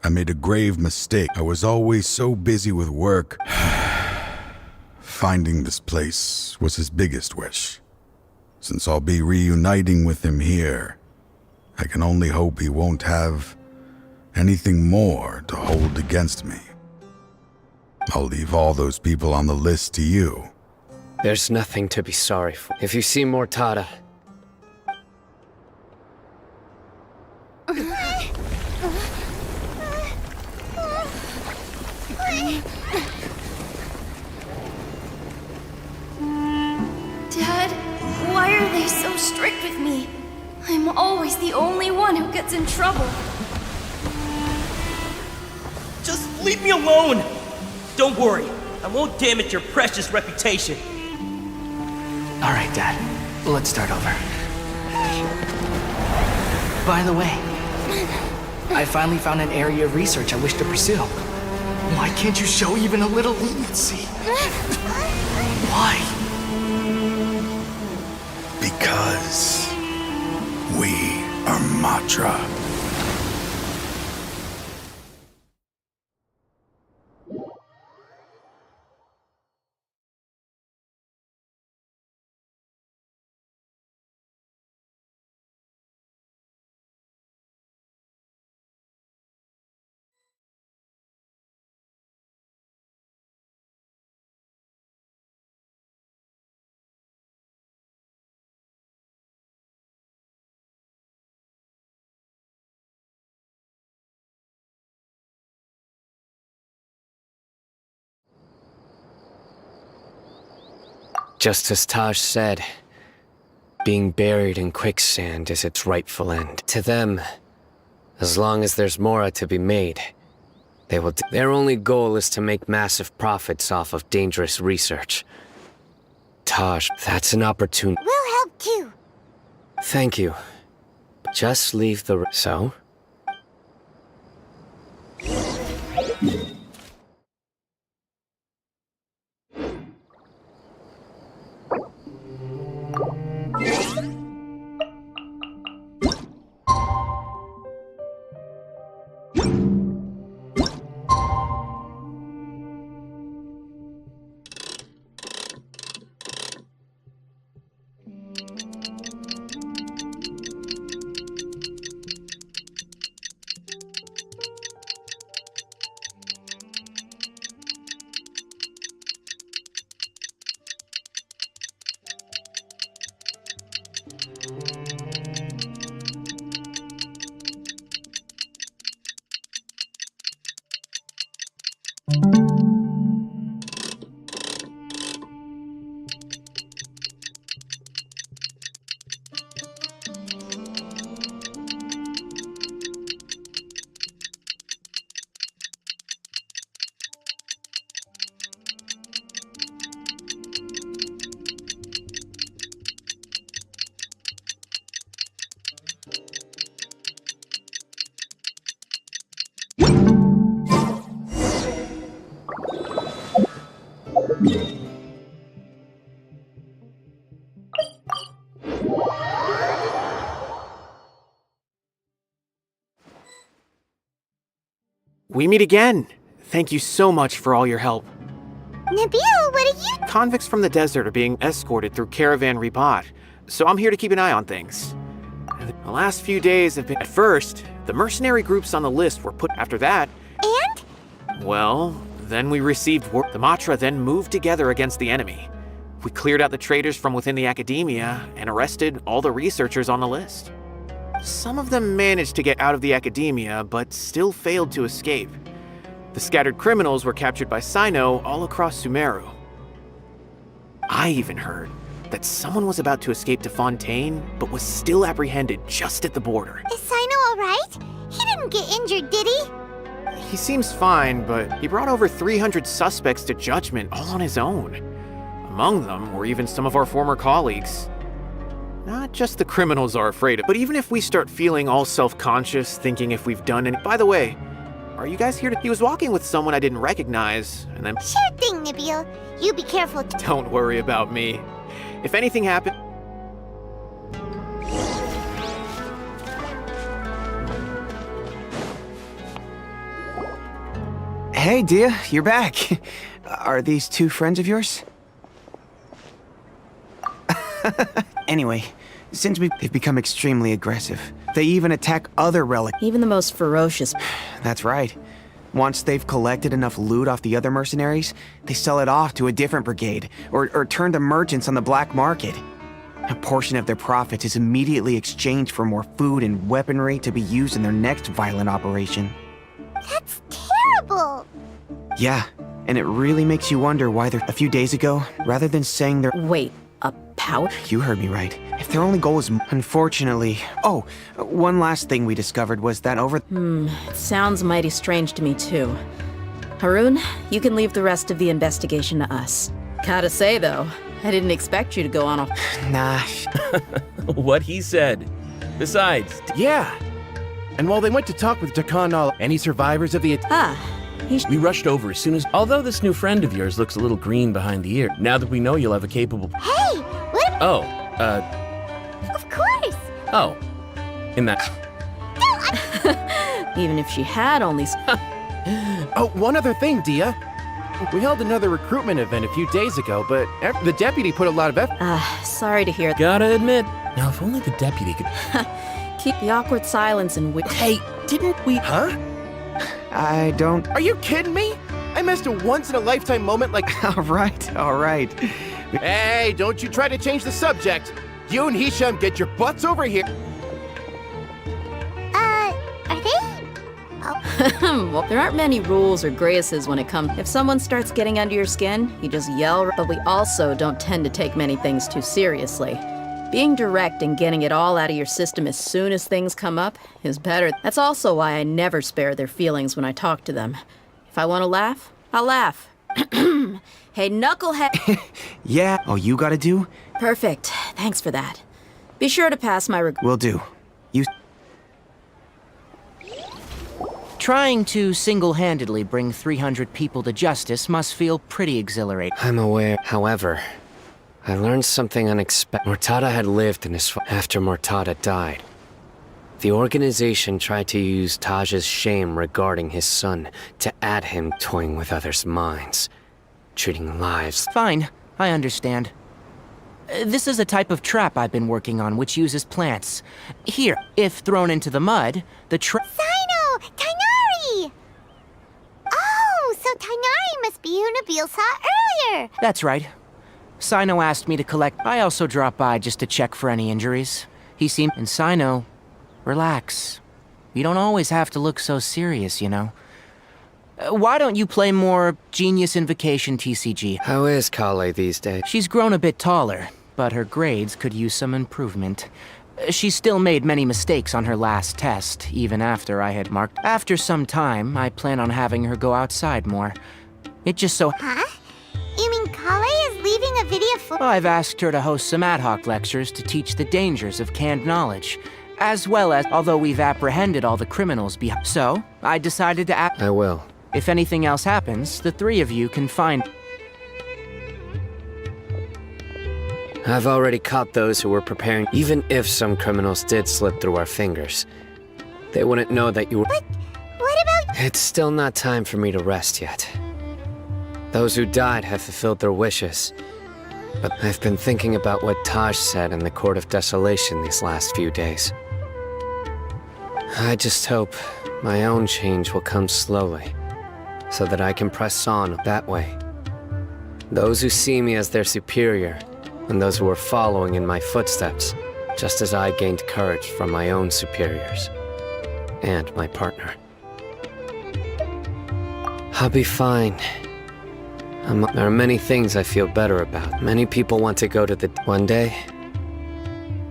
I made a grave mistake. I was always so busy with work. Finding this place was his biggest wish. Since I'll be reuniting with him here, I can only hope he won't have anything more to hold against me. I'll leave all those people on the list to you. There's nothing to be sorry for. If you see Mondstadt... Dad, why are they so strict with me? I'm always the only one who gets in trouble. Just leave me alone! Don't worry, I won't damage your precious reputation. All right, Dad. Let's start over. By the way, I finally found an area of research I wish to pursue. Why can't you show even a little leniency? Why? Because we are Matra. Just as Taj said, being buried in quicksand is its rightful end. To them, as long as there's more to be made, they will. Their only goal is to make massive profits off of dangerous research. Taj, that's an opportunity. We'll help too. Thank you. Just leave the... So? We meet again. Thank you so much for all your help. Nabil, what are you... Convicts from the desert are being escorted through Caravan Ribat, so I'm here to keep an eye on things. The last few days have been... At first, the mercenary groups on the list were put... After that, And? Well, then we received word. The Matra then moved together against the enemy. We cleared out the traitors from within the academia and arrested all the researchers on the list. Some of them managed to get out of the academia, but still failed to escape. The scattered criminals were captured by Sino all across Sumeru. I even heard that someone was about to escape to Fontaine, but was still apprehended just at the border. Is Sino alright? He didn't get injured, did he? He seems fine, but he brought over 300 suspects to judgment all on his own. Among them were even some of our former colleagues. Not just the criminals are afraid of, but even if we start feeling all self-conscious, thinking if we've done any— By the way, are you guys here to— He was walking with someone I didn't recognize, and then— Sure thing, Nabil. You be careful. Don't worry about me. If anything happened— Hey, Dia, you're back. Are these two friends of yours? Anyway, since they've become extremely aggressive. They even attack other relics. Even the most ferocious. That's right. Once they've collected enough loot off the other mercenaries, they sell it off to a different brigade, or turn to merchants on the black market. A portion of their profits is immediately exchanged for more food and weaponry to be used in their next violent operation. That's terrible! Yeah, and it really makes you wonder why they're— A few days ago, rather than saying they're— Wait, a pout? You heard me right. If their only goal is— Unfortunately— Oh, one last thing we discovered was that over— It sounds mighty strange to me too. Harun, you can leave the rest of the investigation to us. Gotta say though, I didn't expect you to go on a— Nah. What he said. Besides, yeah. And while they went to talk with Dakan, any survivors of the— We rushed over as soon as— Although this new friend of yours looks a little green behind the ear, now that we know you'll have a capable— Hey, what— Oh, Of course! Oh. In that— Even if she had only— Oh, one other thing, Dia. We held another recruitment event a few days ago, but the deputy put a lot of effort— sorry to hear— Gotta admit, now if only the deputy could— Keep the awkward silence and Hey, didn't we— Huh? I don't— Are you kidding me? I missed a once-in-a-lifetime moment like— All right. Hey, don't you try to change the subject. You and Hisham get your butts over here. Are they? Oh. Well, there aren't many rules or graces when it comes— If someone starts getting under your skin, you just yell, but we also don't tend to take many things too seriously. Being direct and getting it all out of your system as soon as things come up is better. That's also why I never spare their feelings when I talk to them. If I want to laugh, I'll laugh. Hey, knucklehead. Yeah, all you gotta do? Perfect. Thanks for that. Be sure to pass my Will do. Trying to single-handedly bring 300 people to justice must feel pretty exhilarating. I'm aware. However, I learned something unexpected. Mortada had lived in his after Mortada died. The organization tried to use Taj's shame regarding his son to add him toying with others' minds, treating lives. Fine, I understand. This is a type of trap I've been working on which uses plants. Here, if thrown into the mud, the trap— Sino! Tainari! Oh, so Tainari must be who Nabil saw earlier! That's right. Sino asked me to collect— I also dropped by just to check for any injuries. He seemed— And Sino, relax. You don't always have to look so serious, you know. Why don't you play more Genius Invocation TCG? How is Kale these days? She's grown a bit taller, but her grades could use some improvement. She still made many mistakes on her last test, even after I had marked. After some time, I plan on having her go outside more. It just so— Huh? You mean Kale is leaving a video for— I've asked her to host some ad hoc lectures to teach the dangers of canned knowledge, as well as— although we've apprehended all the criminals behind. So, I decided to I will. If anything else happens, the three of you can find— I've already caught those who were preparing. Even if some criminals did slip through our fingers, they wouldn't know that you were— But what about— It's still not time for me to rest yet. Those who died have fulfilled their wishes. But I've been thinking about what Taj said in the Court of Desolation these last few days. I just hope My own change will come slowly, so that I can press on that way. Those who see me as their superior, and those who are following in my footsteps, just as I gained courage from my own superiors, and my partner. I'll be fine. There are many things I feel better about. Many people want to go to the... One day,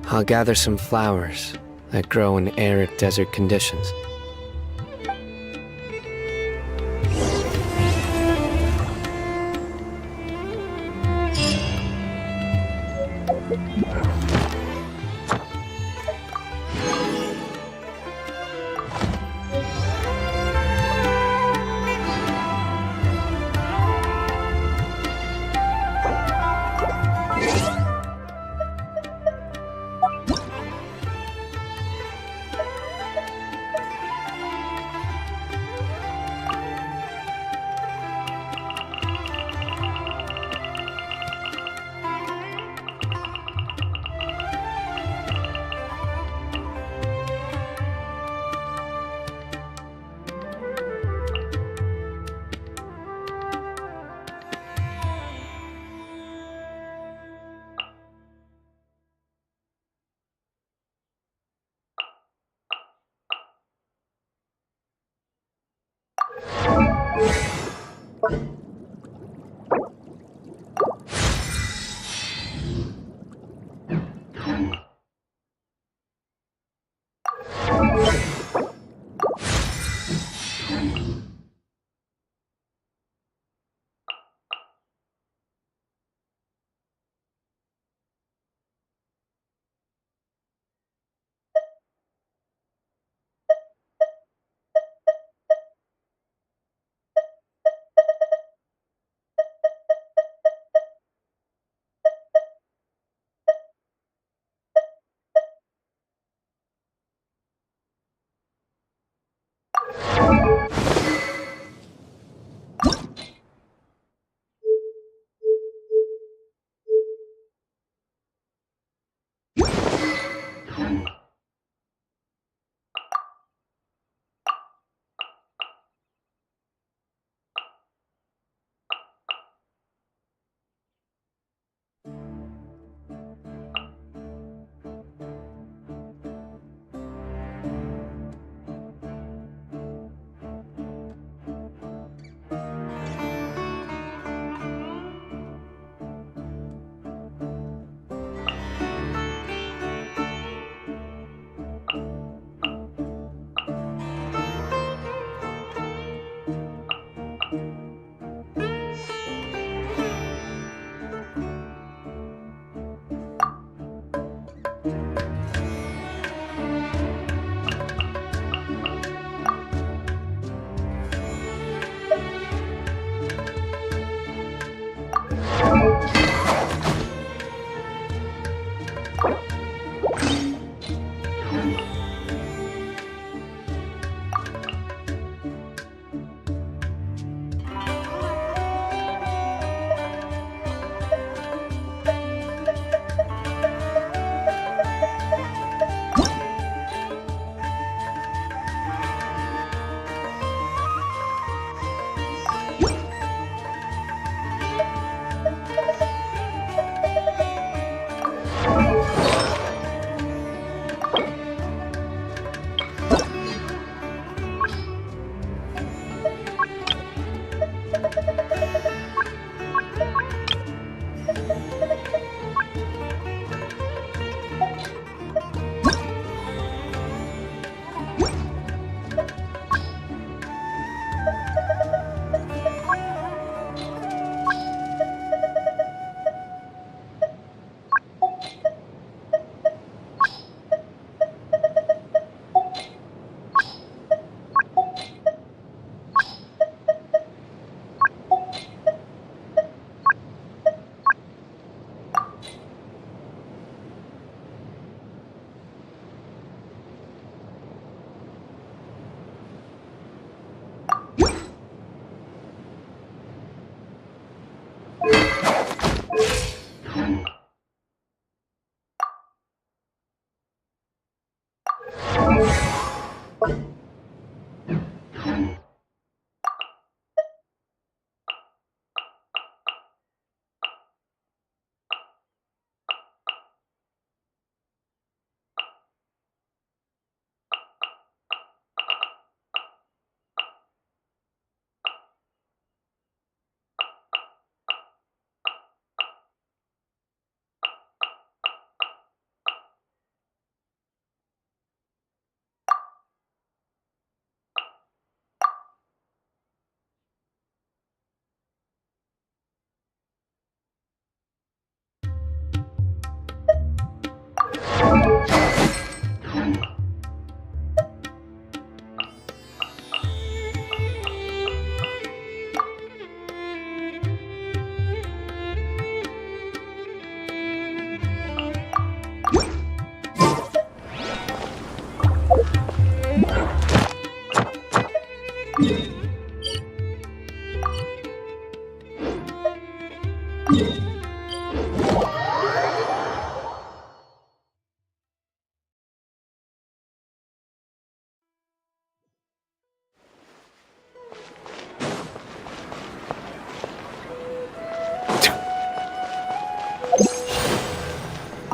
I'll gather some flowers that grow in arid desert conditions.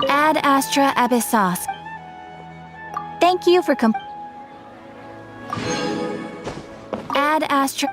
Ad Astra Abyssos. Thank you for Ad Astra.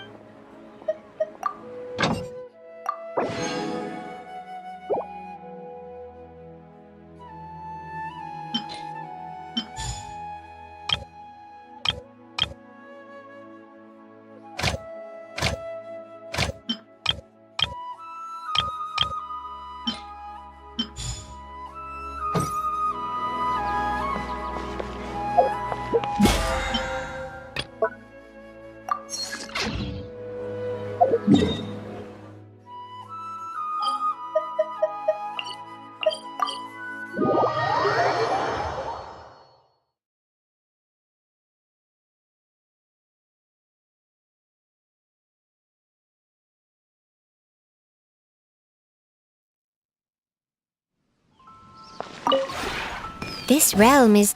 This realm is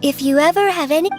If you ever have any...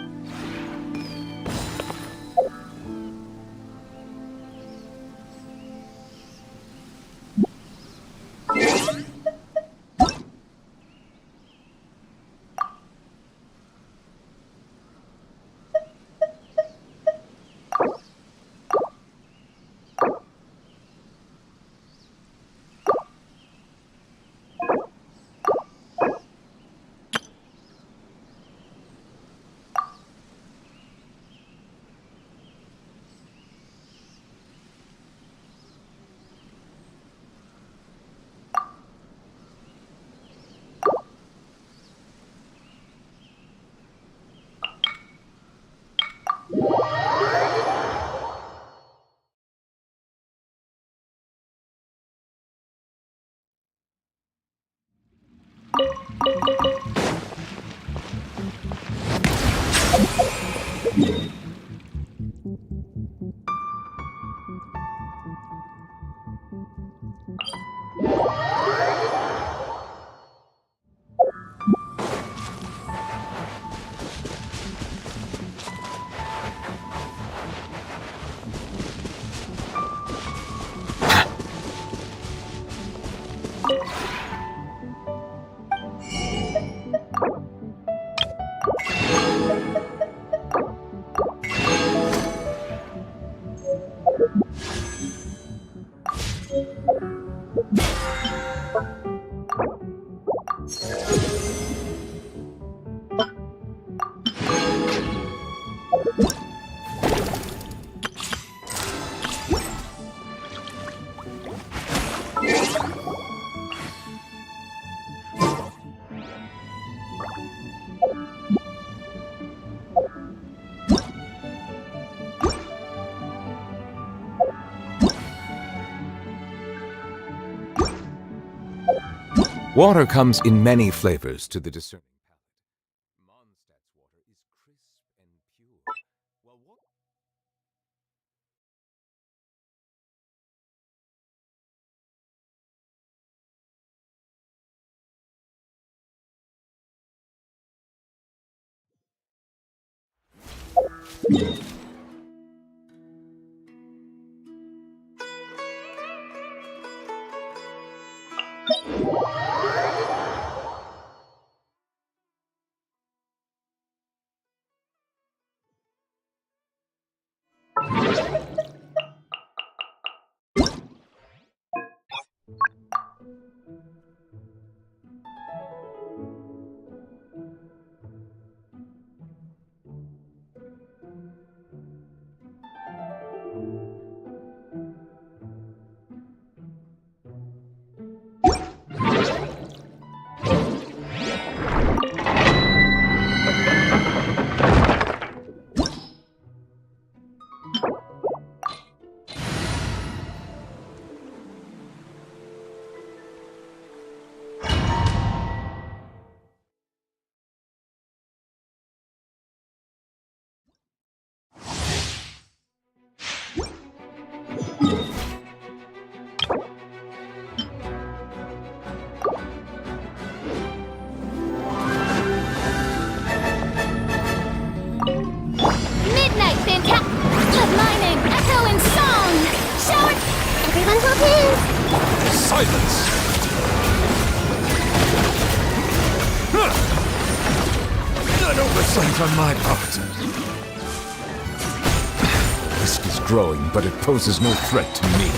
Water comes in many flavors to the discerning palate. Mondstadt's water is crisp and pure, while Midnight fantastic! Blood mining! Echo and song! Shower! Everyone hold hands! Silence! An oversight on my part. Risk is growing, but it poses no threat to me.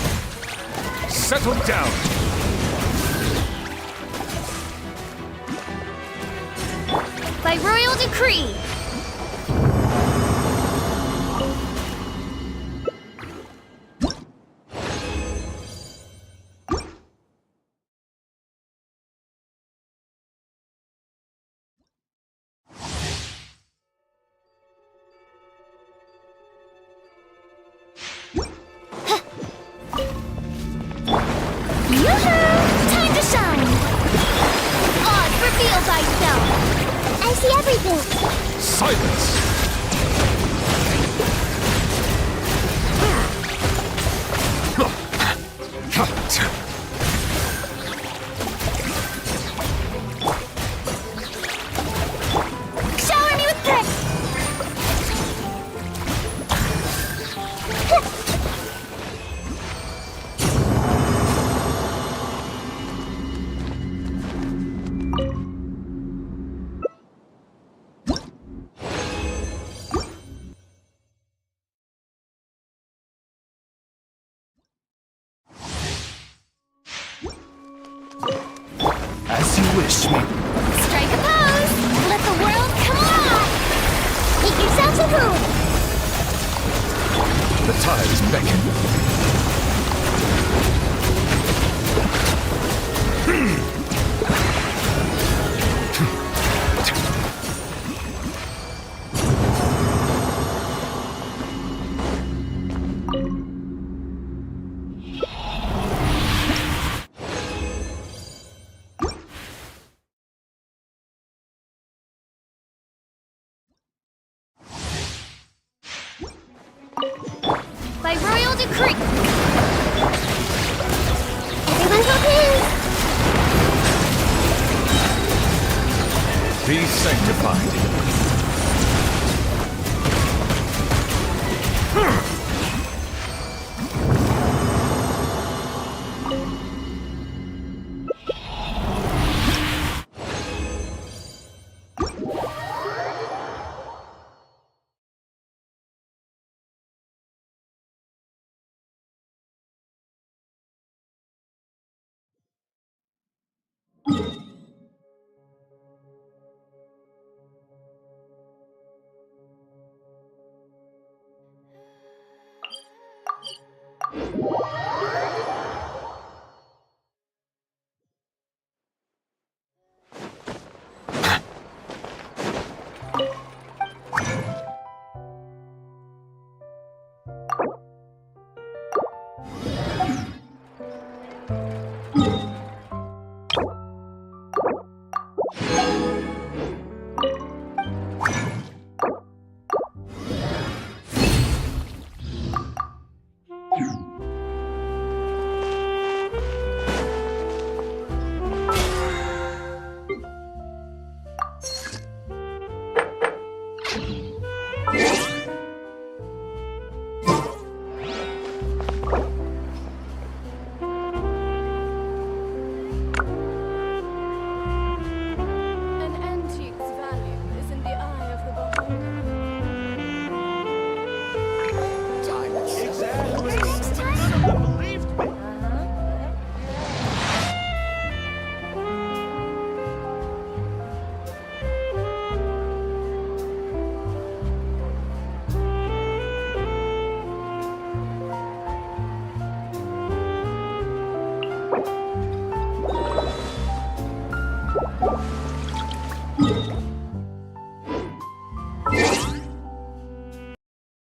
Settle down! By royal decree! Yoo-hoo! Time to shine! Oz, reveal thyself! I see everything! Silence! Shower me with praise! As you wish, me. Strike a pose! Let the world come alive! Make yourselves a move! The tides beckon. By royal decree! Everyone hold hands! Be sanctified.